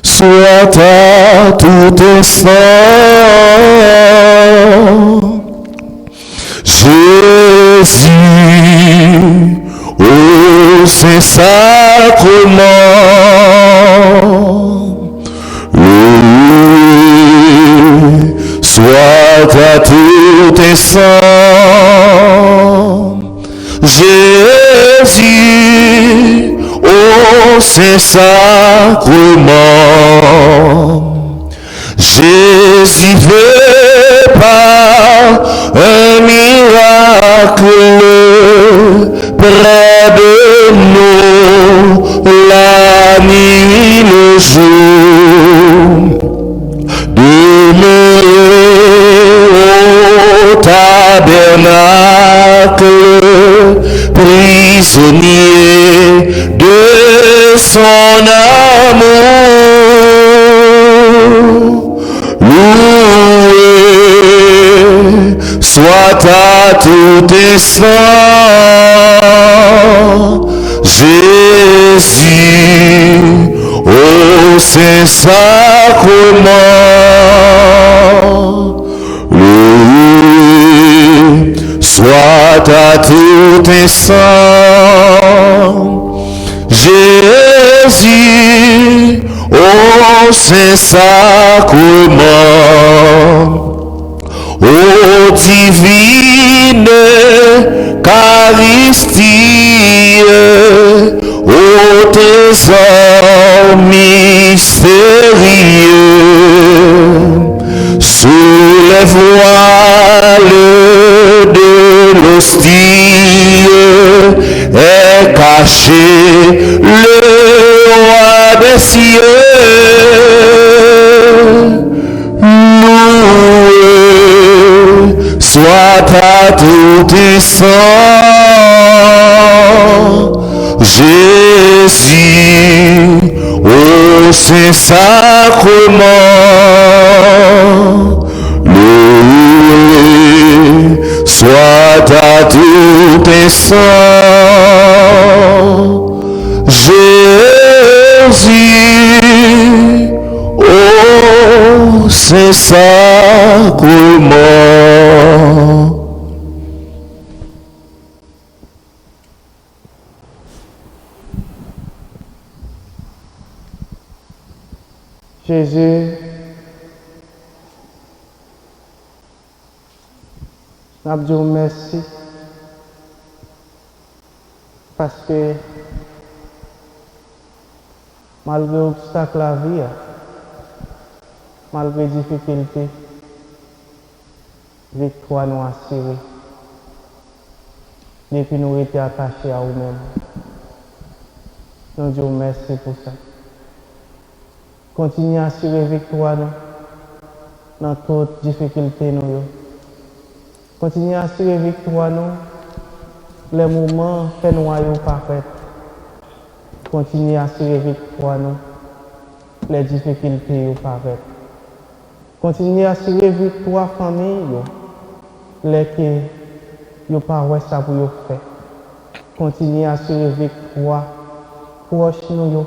soit à tout instant Jésus, ô Saint-Sacrement, loué soit à tout instant Jésus, ô Saint-Sacrement. Jésus fait par un miracle près de nous la nuit, le jour. Demeurez au tabernacle, prisonnier de son amour. Loué soit à tout instant Jésus, ô Saint-Sacrement. Loué soit à tout instant Jésus, ô Saint-Sacrement, ô divine Eucharistie, ô trésor mystérieux, sous les voiles de l'hostie est caché le roi des cieux. Loué soit à tout instant Jésus, ô Saint-Sacrement. Loué soit à tout instant Jésus, ô Saint-Sacrement. Jésus, nous disons merci parce que malgré l'obstacle la vie, malgré les difficultés, victoire nous assurée. Depuis nous étions attachés à nous-mêmes. Nous disons merci pour ça. Continuez à assurer victoire nous dans toutes difficultés nous. Continuez à assurer victoire nous les moments que nous ayons parfaits. Continuez à assurer victoire nous les difficultés parfaites. Continuez à assurer victoire famille les que vous pas ça pour vous faire. Continuez à assurer victoire proche nous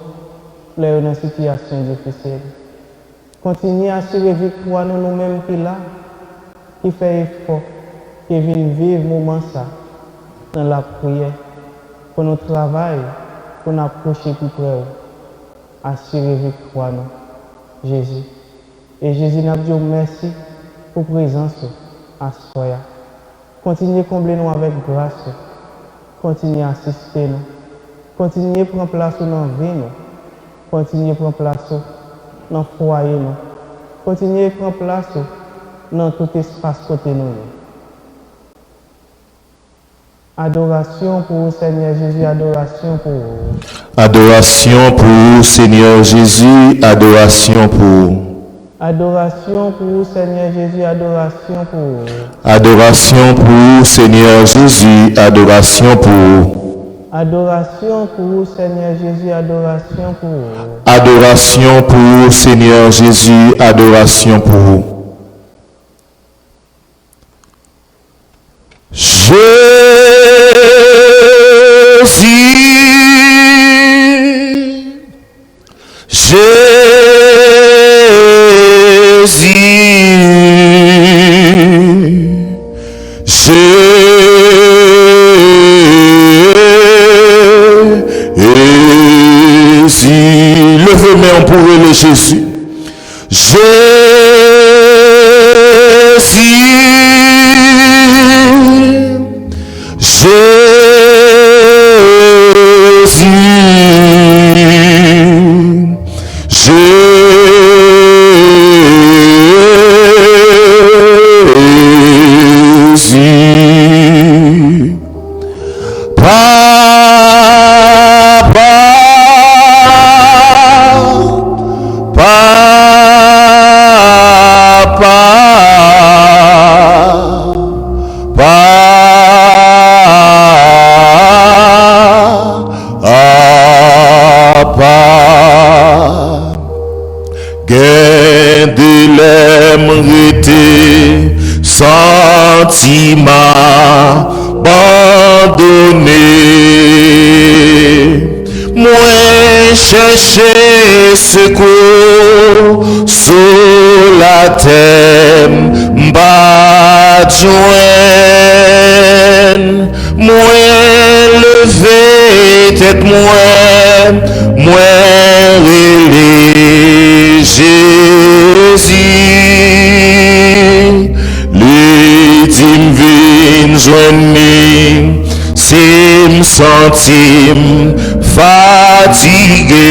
les dans situation difficile. Continuez à assurer victoire nous-mêmes qui là qui fait effort qui vient vivre moment ça dans la prière pour nous travailler pour nous approcher plus près. Assurer victoire nous Jésus. Et Jésus nous dit merci pour la présence à soi. Continuez à combler nous avec grâce. Continuez à assister nous. Continuez à prendre place dans la vie nous. Continuez à prendre place dans le foyer nous. Continuez à prendre place dans tout espace côté nous. Adoration pour vous, Seigneur Jésus, adoration pour vous. Adoration pour vous, Seigneur Jésus, adoration pour vous. Adoration pour vous, Seigneur Jésus, adoration pour vous. Adoration pour vous, Seigneur Jésus, adoration pour vous. Adoration pour vous, Seigneur Jésus, adoration pour vous. Adoration pour vous, Seigneur Jésus, adoration pour vous. Levez-moi pour le Jésus. Sentiment abandonné, moi chercher secours sous la terre, m'bat joindre, moi lever tête moi relais Jésus. Dim vin joigner, c'est me sentir fatigué.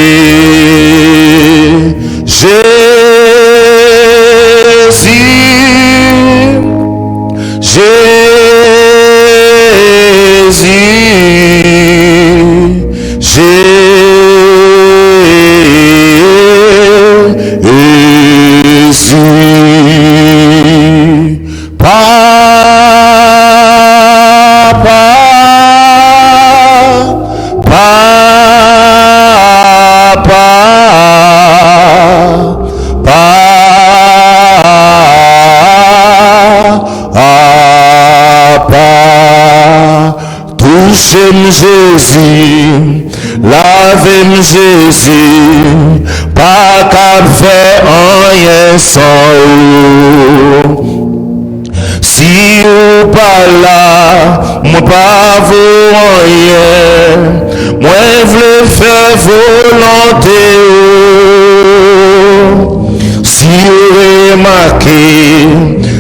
Touchez-moi Jésus, lavez-moi Jésus, pas qu'à faire rien sans vous. Si vous pas là, moi pas vous rien, moi je veux faire volonté. marqué,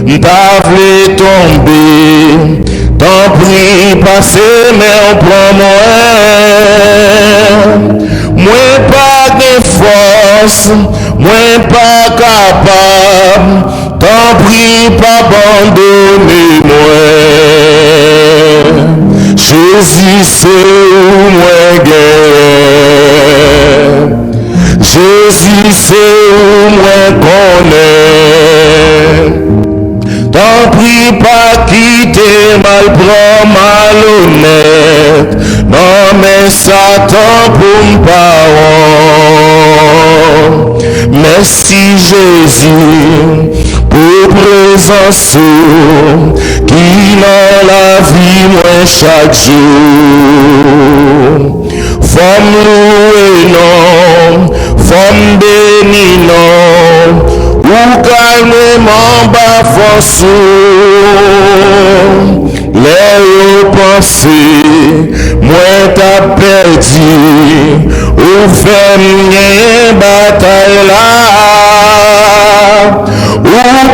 m'ta vle tomber. Tant pis, passez, mais on prend moi pas de force, moi pas capable. Tant pis, pas abandonner moi. Jésus, c'est où moi guerre. Jésus, c'est où moi connaît. Tant pis, pas quitter, mal prend, malhonnête. Non, mais Satan pour m'parole. Merci Jésus pour présence qui dans la vie moi chaque jour. Femme louée non, femme bénie non, ou calmement bas force. Les pensées, moi t'as perdu, ou fait une bataille là, ou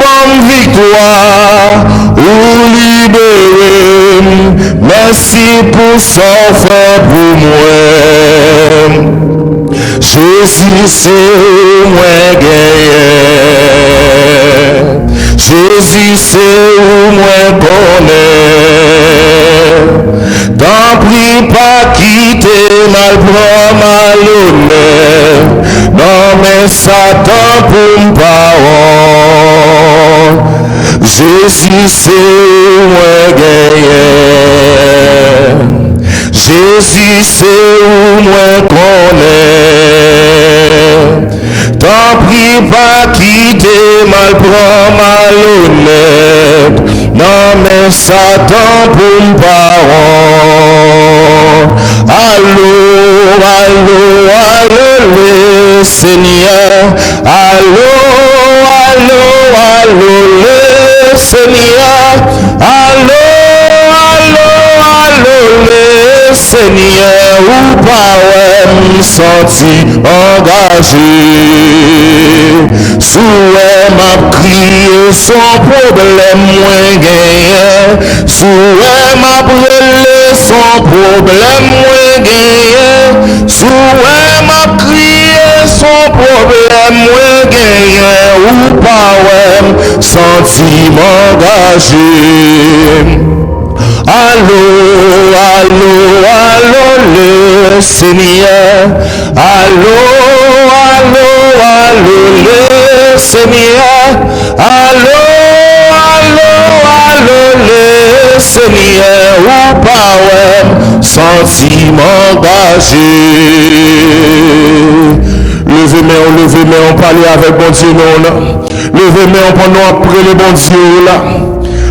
bonne victoire, ou libéré, merci pour son fait pour moi. Jésus c'est moi guerrier, Jésus c'est où moi connaît. Tant pis pas quitter, mal prend, malhonnête. Non mais Satan pour m'parole. Jésus c'est moi guerrier, Jésus c'est où moi connaît. Tant pis pas quitter, mal prend, malhonnête. Non mais Satan pour m'parole. Allô, allô, allô, le Seigneur. Allô, allô, allô, le Seigneur. Allô, allô, allô, le Seigneur. Ou pas ouais, me senti engagé. Souhait m'a crié son problème moins gagné. Souhait m'a brûlé son problème moins gagné. Souhait m'a crié son problème moins gagné. Ou pas ouais, sentiment engagé. Allô, allô, allô, le Seigneur. Allô, allô, allô, le Seigneur. Allô, allô, allô, le Seigneur. Ou pas ouais, sentiment engagé. Levez main, on parle avec bon Dieu, non. Levez main, on prend après le bon Dieu là.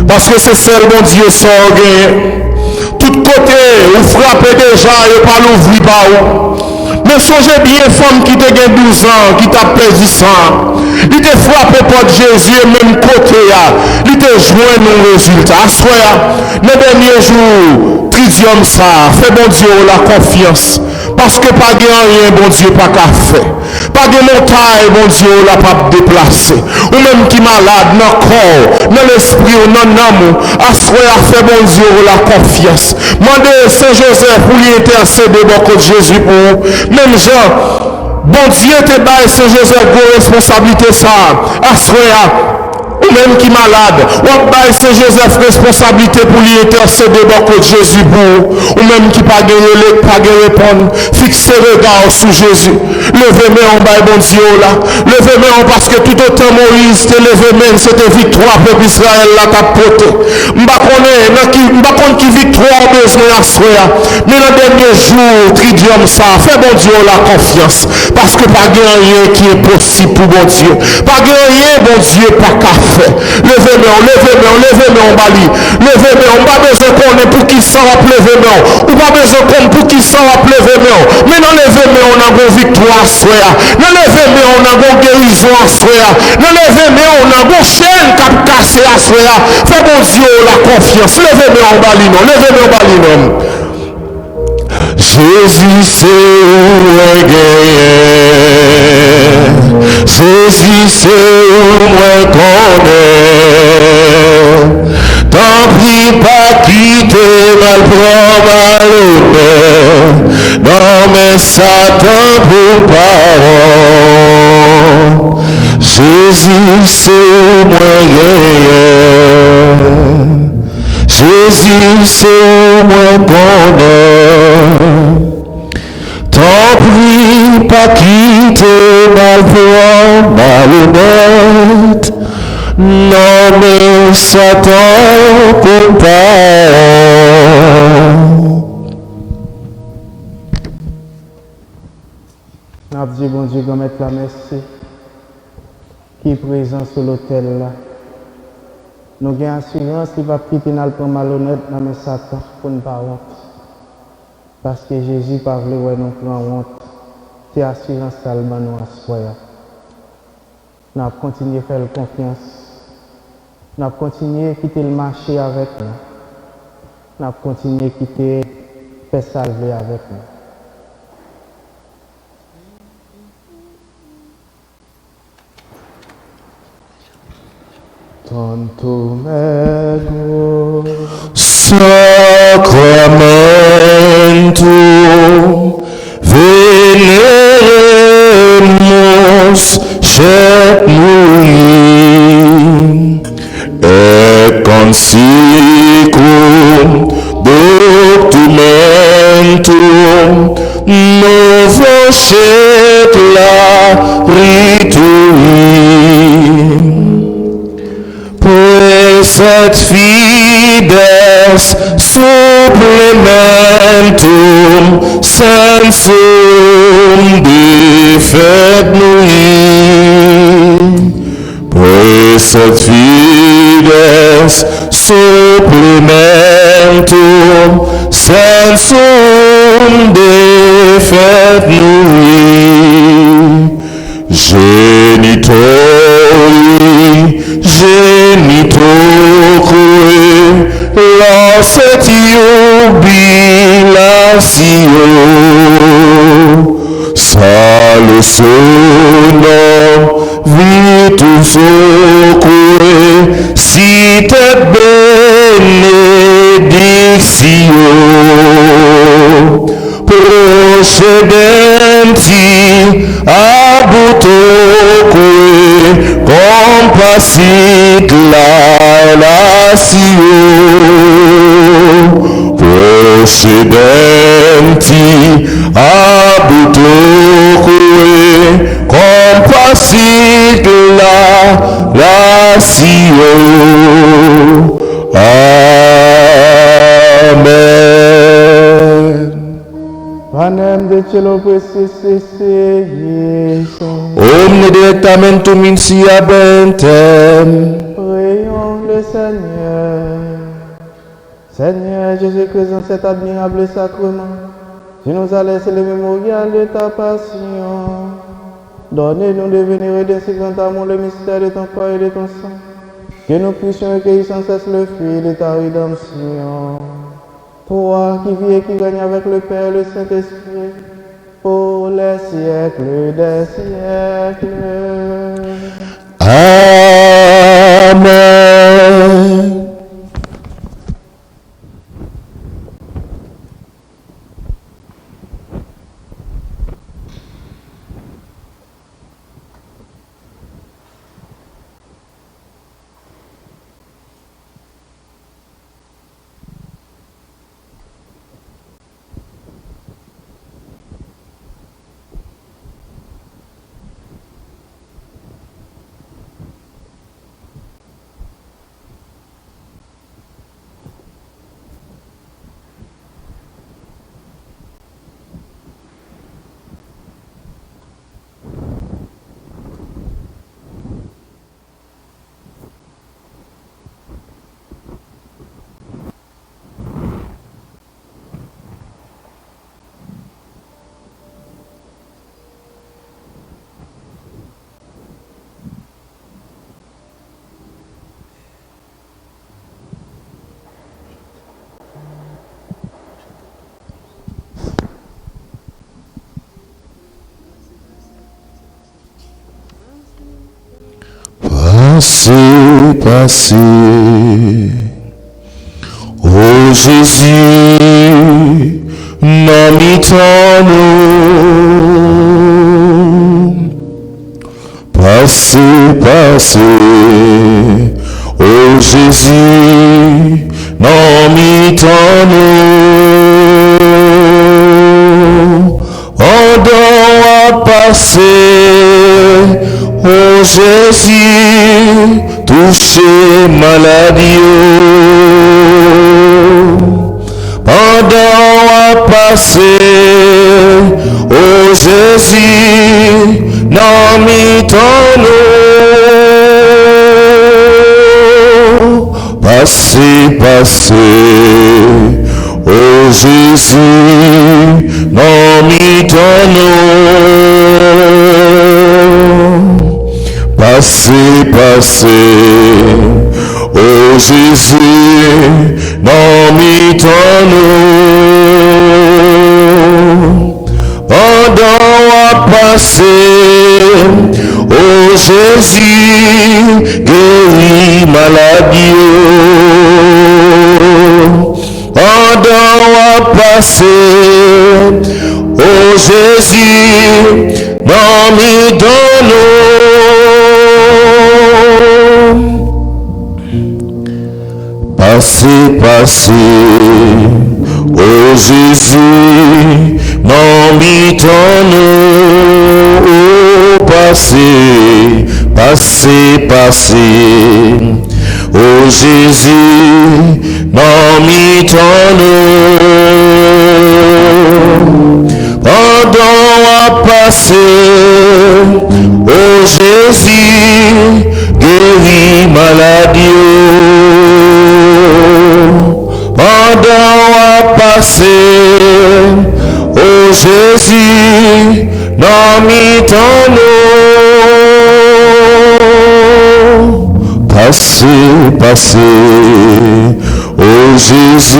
Parce que c'est seul bon Dieu sans gain. Tout côté, vous frappez déjà et pas l'ouvrir par où. Mais songez bien, femme qui te gagne 12 ans, qui t'a perdu sang. Il te frappé par Jésus et même côté, il te joint nos résultats. Soyez, les derniers jours, tridium ça, fait bon Dieu la confiance. Parce que pas de rien, bon Dieu, pas qu'à faire. Pas de montagne, bon Dieu, la pas déplacer. Ou même qui malade, dans le corps, dans l'esprit, ou dans l'âme, à fait bon Dieu, la confiance. Mandez Saint-Joseph pour lui intercéder beaucoup de Jésus pour même Jean. Bon Dieu te baille Saint-Joseph pour responsabilité ça. À ou même qui malade, ou baille Saint-Joseph responsabilité pour lui intercéder beaucoup de Jésus pour, ou même qui pas gagner, pas répondre, fixer le regard sur Jésus. Levez-moi en bas, bon Dieu là. Levez-moi parce que tout autant Moïse te levé-moi, c'était victoire pour Israël là t'a porté. M'pa connaît qui victoire besoin à soi. Mais dans le dernier jour, tridium ça, fait bon Dieu la confiance. Parce que pas rien qui est possible pour bon Dieu. Pas rien, bon Dieu, pas qu'à faire. Levez-moi en bali. Levez-moi, on pas besoin qu'on ait pour qui s'en levez-moi. Ou pas besoin qu'on pour qui s'en levez-moi. Mais dans levez-moi, on a une victoire à soi. Dans levez-moi, on a une guérison à soi. Dans levez-moi, on a une chaîne qui a cassé à soi. Fais bon Dieu la confiance. Levez-moi en bali, non. Levez-moi en bali, non. Jésus c'est où est guerrier. saisissez ou moi connaît. Tant pis pas quitter mal malhonneur. Non mais Satan pour parole. Saisissez ou moi saisissez ou moi connaît. Tant pis pas quitter malhonnête. Non mais Satan pour parole. N'a dit bon Dieu, qu'on mette la merci qui est présent sur l'autel là. Nous avons assurance qui va quitter dans le temps malhonnête dans le Satan pour ne pas honte. Parce que Jésus pas voulu nous prendre honte. C'est assurance seulement nous assoya. Nous avons continué à faire confiance. Nous avons continué à quitter le marché avec nous. Nous avons continué à quitter faire salver avec nous. Tanto mego Sacramentum veneremus cet nuit et consicum documentum novo cet laritui. Praesat fides supplementum sensum defet nui. Praesat fides supplementum sensum defet nui. Genitori, lasset jubilatio, salus sonum vitus oque, sitet benedictio, procedenti abutoque, compassit la latio, procedenti abutoque, compassit la latio. Amen. Panem de cielo presisese, Omne directamentum in sia bentem. prions le Seigneur. Seigneur Jésus-Christ, dans cet admirable sacrement, tu nous as laissé le mémorial de ta passion. Donnez-nous de vénérer d'ainsi grand amour le mystère de ton corps et de ton sang, que nous puissions recueillir sans cesse le fruit de ta rédemption. Toi qui vis et qui règne avec le Père et le Saint-Esprit, pour les siècles des siècles. Amen. passé. Oh Jésus, non nous, passé. Oh Jésus, non nous, pendant à passer. Oh Jésus, touché maladie, pendant à passer. Oh Jésus, non nous, passé. Oh Jésus, non nous, passé. Oh Jésus, non nous, pendant à passer. Oh Jésus, guéris maladie, pendant à passer. Oh Jésus, non nous, passé. Oh Jésus, non nous, passé. Oh Jésus, non nous, pendant à passer. Oh Jésus, guéris maladie, pendant à passer. Oh Jésus, non nous, passé. Oh Jésus,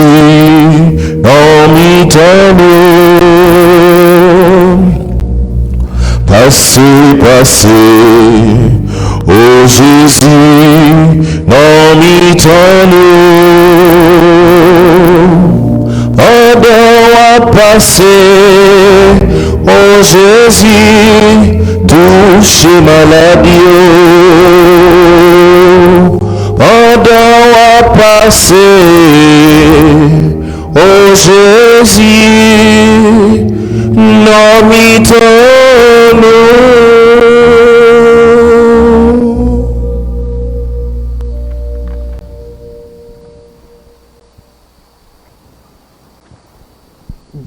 non nous, passé. Oh Jésus, non nous, pendant à passer. Oh Jésus, touché maladie, pendant à passer. Oh Jésus, non nous.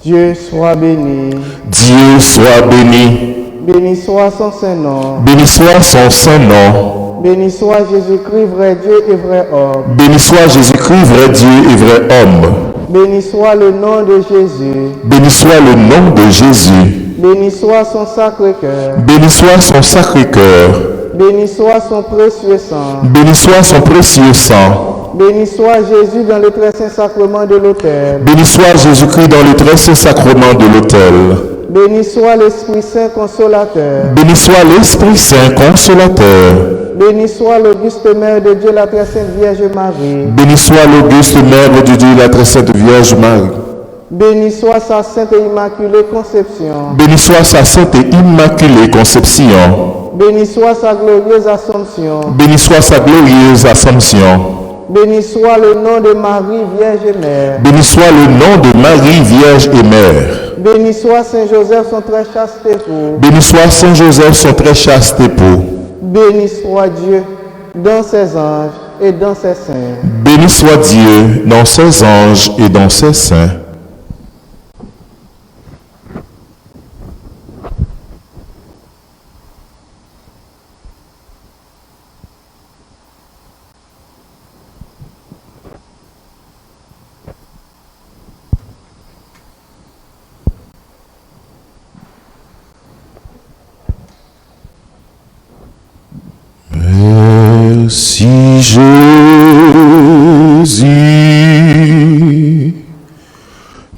Dieu soit béni. Dieu soit béni. Béni soit son Saint-Nom. Béni soit son Saint-Nom. Béni soit Jésus-Christ, vrai Dieu et vrai homme. Béni soit Jésus-Christ, vrai Dieu et vrai homme. Béni soit le nom de Jésus. Béni soit le nom de Jésus. Béni soit son sacré-cœur. Béni soit son sacré-cœur. Béni soit son précieux sang. Béni soit son précieux sang. Béni soit Jésus dans le très saint sacrement de l'autel. Béni soit Jésus-Christ dans le très saint sacrement de l'autel. Béni soit l'Esprit Saint consolateur. Béni soit l'Esprit Saint consolateur. Béni soit l'auguste Mère de Dieu, la très sainte Vierge Marie. Béni soit l'auguste Mère de Dieu, la très sainte Vierge Marie. Béni soit sa sainte et immaculée conception. Béni soit sa sainte et immaculée conception. Béni soit sa glorieuse Assomption. Béni soit sa glorieuse Assomption. Béni soit le nom de Marie, Vierge et Mère. Béni soit le nom de Marie, Vierge et Mère. Béni soit Saint Joseph, son très chaste époux. Béni soit Saint Joseph, son très chaste époux. Béni soit Dieu dans ses anges et dans ses saints. Béni soit Dieu dans ses anges et dans ses saints. Merci Jésus,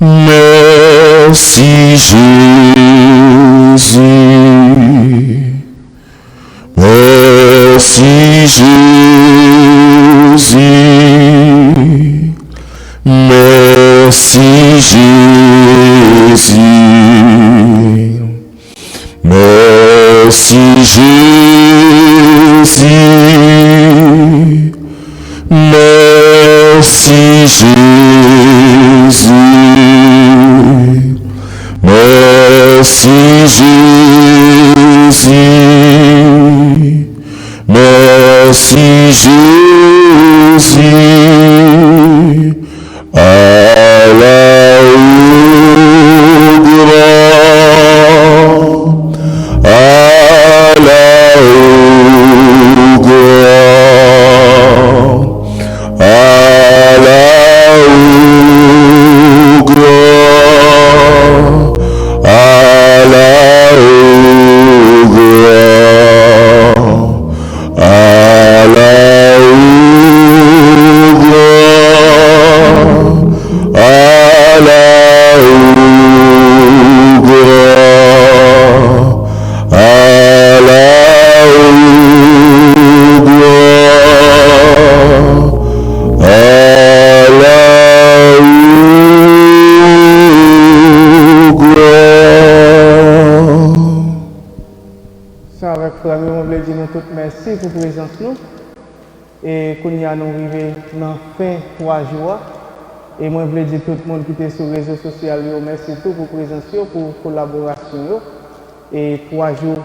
merci Jésus, merci Jésus. Jésus. Merci Jésus. Merci Jésus. Merci Jésus. Merci Jésus. À la gloire, à la gloire, à la gloire, à la gloire, à la merci pour la présence nous. Et qu'on y a nous arrivé dans fin 3 jours. Et moi, je voulais dire tout le monde qui était sur les réseaux sociaux, merci tout pour la présence, pour la collaboration. Et 3 jours,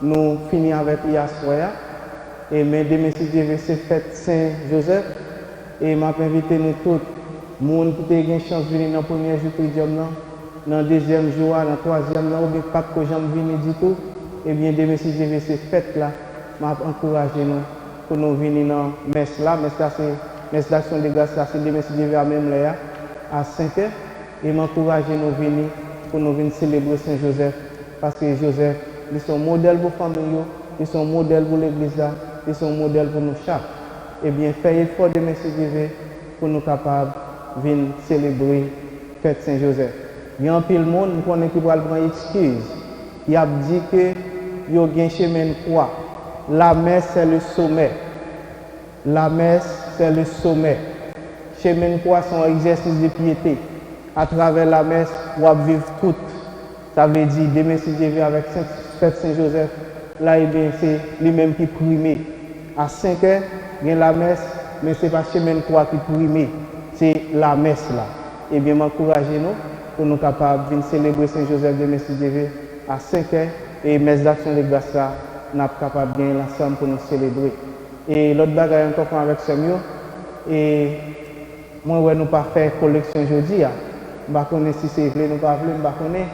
nous finissons avec hier soir. Et mais demain, c'est fête Saint-Joseph. Et je m'invite nous tous, les gens qui ont eu la chance de venir dans le premier jour de dans le deuxième jour, dans le troisième jour, ou bien pas que j'en vienne du tout. Et bien, demain, si j'ai vu ces fêtes-là, je m'encourage nous pour nous venir dans la messe là. Messe d'action de grâce, c'est demain, si j'ai vu à même là, à 5 heures. Et m'encourage nous venir pour nous venir célébrer Saint-Joseph. Parce que Joseph, ils sont modèles pour la famille, ils sont modèles pour l'église, ils sont modèles pour nous chaque. Et bien, faire effort demain, si j'ai vu, pour nous capables de venir célébrer la fête Saint-Joseph. Il y a un peu de monde qui va prendre excuse. Il a dit que il y a un chemin de croix. La messe, c'est le sommet. La messe, c'est le sommet. Chemin de croix, c'est un exercice de piété. À travers la messe, on va vivre tout. Ça veut dire, demain, si je vais avec fête Saint-Joseph, là, c'est lui-même qui prime. À 5 heures, il y a la messe, mais ce n'est pas chemin de croix qui prime. C'est la messe là. Et bien, m'encouragez-nous pour nous capables de célébrer Saint-Joseph demain, si je vais à 5 heures. Et messe d'action de grâce là, nous sommes capables de gagner l'ensemble pour nous célébrer. Et l'autre bagaille encore avec ce mieux. Et moi, nous ne pas faire collection aujourd'hui. Je ne sais pas si c'est vrai, nous ne pas faire,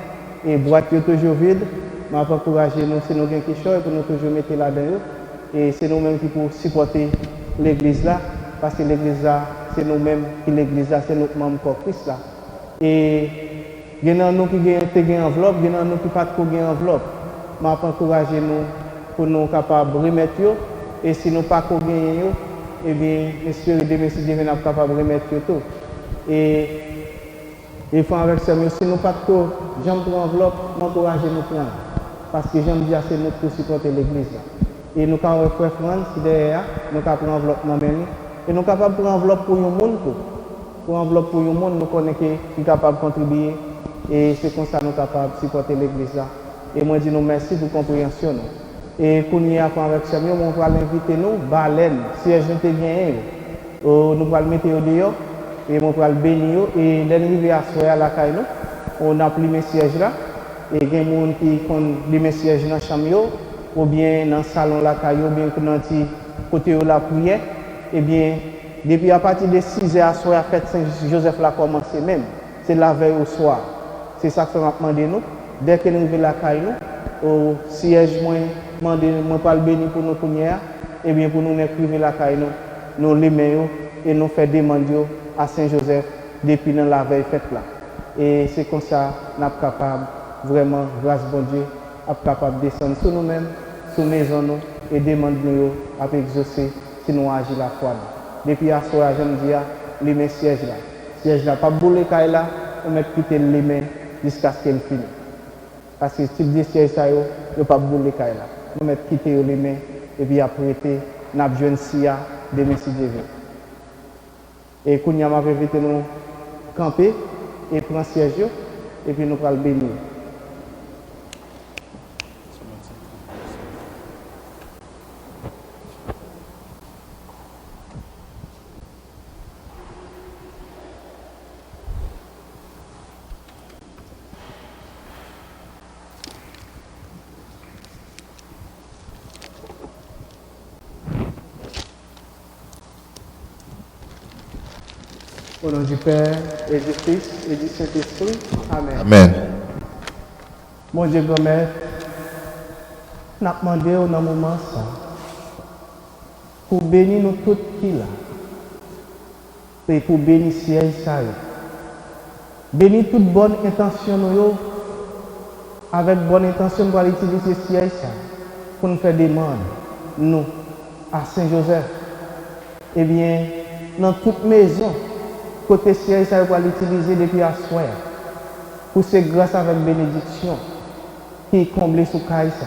et boîte est toujours vide. Je vais encourager nous, si nous avons quelque chose, pour nous toujours mettre là-dedans. Et c'est nous-mêmes qui pouvons supporter l'église là. Parce que l'église là, c'est nous-mêmes qui l'église là, c'est notre membre corps Christ là. Et il y a nous qui ont enveloppe, il y a nous qui n'ont pas de enveloppe. Je vais encourager nous pour nous capables de remettre. Et si nous n'avons pas gagné, eh bien, j'espère que demain, si Dieu est capable de remettre tout. Et il faut avec ça, mais si nous n'avons pas de j'aime pour enveloppe, m'encourager nous prendre. Parce que j'aime dire c'est nous pour supporter l'église. Et nous avons fait France, derrière, nous avons pris enveloppe moi-même. Et nous sommes capables de prendre enveloppe pour le monde. Pour enveloppe pour le monde, nous connaissons qui est capable de contribuer. Et c'est comme ça que nous sommes capables de supporter l'église. Et moi, je dis nous merci pour la compréhension. Et pour nous avec ça, on va l'inviter nous, baleine, siège nous gagné. Nous allons mettre au dehors et on va le bénir. Et l'arrivée à soir à la caille, on a pris mes sièges là. Et il y a des gens qui ont mes sièges dans la chambre, ou bien dans le salon la caille, ou bien dans le côté de la prière. Et bien, depuis à partir de 6 heures à soir, la fête Saint-Joseph a commencé même. C'est la veille au soir. C'est ça que nous demandons nous. Dès que nous arrivons à la caille, au siège, moi, pas le béni pour nos premières, et bien pour nous écrire la caille, nous les meilleurs et nous faire demander à Saint-Joseph depuis dans la veille fête là. Et c'est comme ça que nous sommes capables, vraiment, grâce à bon Dieu, capable de descendre sur nous-mêmes, sur nos maisons, et demander à exaucer si nous agissons la foi. Depuis à ce soir, je me dis, les mains sièges là. Siège là, pas bouler caille là, on met quitter les mains jusqu'à ce qu'elle finisse. Parce que si le siège ça, il ne pas bouler caille là. Nous mettons quitter les mains et puis après, nous avons joué SIA de M. Dieu. Et quand nous avons invité nous camper et prendre siège et puis nous allons bénir. Au nom du Père et du Fils et du Saint-Esprit. Amen. Amen. Mon Dieu, grand-mère, nous avons demandé au moment ça pour bénir nous tous qui là. Et pour bénir siège ça. Bénir toute bonne intention nous avec bonne intention pour utiliser siège ça pour nous faire demande nous à Saint-Joseph. Eh bien, dans toute maison, côté siège, ça va l'utiliser depuis à soir. Pour c'est grâce avec bénédiction qui comble sous Kaïsa,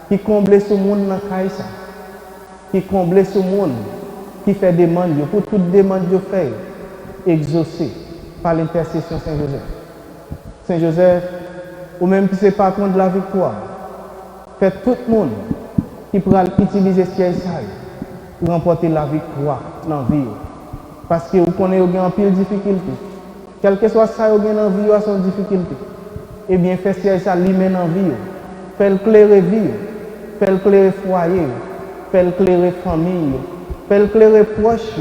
qui comble ce monde dans Kaïsa, qui comble ce monde, qui fait demande, pour toute demande que fait, exaucée par l'intercession Saint-Joseph. Saint-Joseph, ou même qui c'est patron de la victoire, fait tout le monde qui pourra utiliser siège pour remporter la victoire dans la vie. Parce que vous connaissez qu'il y a une pile de difficultés. Quel que soit ça, vous avez dans la vie, vous avez une difficulté. Eh bien, faites siège ça lui-même dans la vie. Faites éclairer la vie. Faites éclairer le foyer. Faites éclairer la famille. Faites éclairer les proches.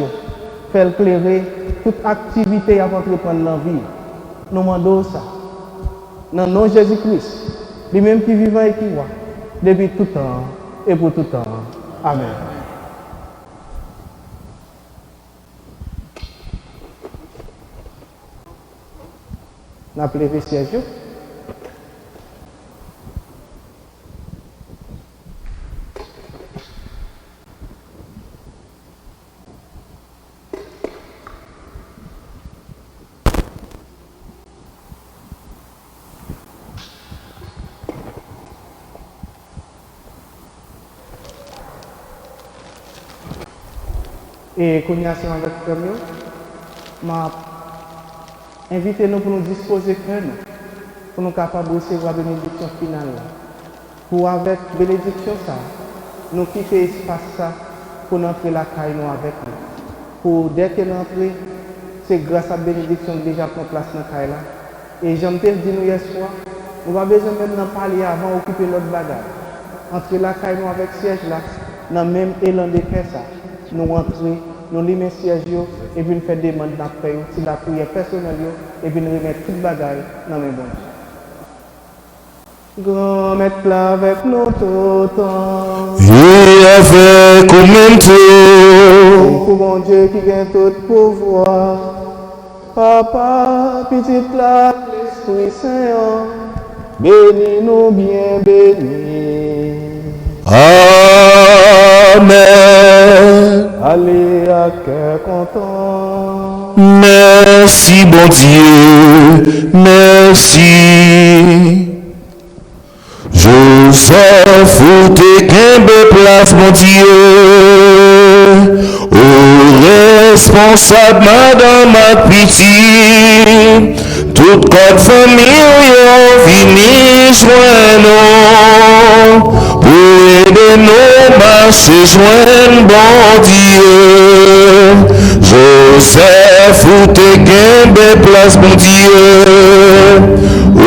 Faites éclairer toute activité à entreprendre dans la vie. Nous demandons ça. Dans le nom de Jésus-Christ, lui-même qui vivant et qui voit, depuis tout temps et pour tout temps. Amen. Nous appelons les sièges. Et qu'on y a avec le premier, m'a invité nous pour nous disposer cœur nous, pour nous capables de recevoir la bénédiction finale. Pour avec bénédiction ça, nous quitter l'espace ça pour entrer la caille nous avec nous. Pour dès que nous entrons, c'est grâce à la bénédiction que déjà prend place dans la caille là. Et j'aime te dire nous hier soir, nous n'avons pas besoin même d'en parler avant d'occuper notre bagage. Entrer la caille nous avec siège là, dans le même élan de cœur ça, nous entrons. Nous limer siège et puis nous faire des demandes d'après, si la prière personnelle et puis nous remettre toute bagaille dans mes bons. Grand maître là avec nous tout le temps. Et avec nous même tout. Pour mon Dieu qui gagne tout pouvoir. Papa, petite là, l'Esprit Saint, bénis-nous bien bénis. Amen. Allez à cœur content. Merci, bon Dieu, merci. Joseph, où t'es qu'un place, mon Dieu. Au responsable, madame, ma pitié. Toute notre famille, vini joindre. Pour aider nos marcher, joindre, bon Dieu. Joseph, où t'es qu'un place, mon Dieu. Au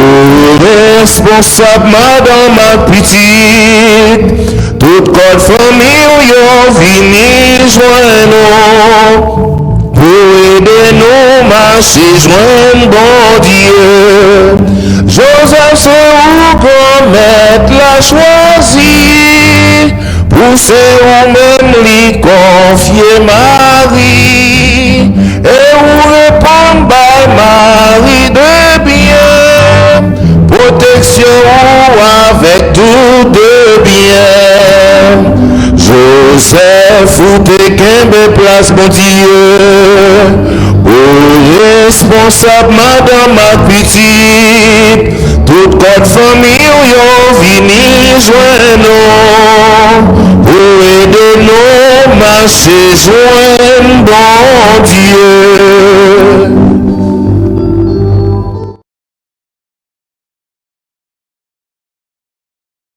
responsable, madame, ma petite. Toute notre famille, vini joindre. Pour aider nos marcher, joindre, bon Dieu. Joseph, c'est où qu'on mette la choisie. Pour c'est où même lui confier Marie. Et où répondre by Marie de bien. Protection avec tout de bien. Joseph, où t'es qu'un place, mon Dieu. Au responsable, madame, ma petite. Toute notre famille, vini joindre. Pour aider nos marcher, joindre, bon Dieu.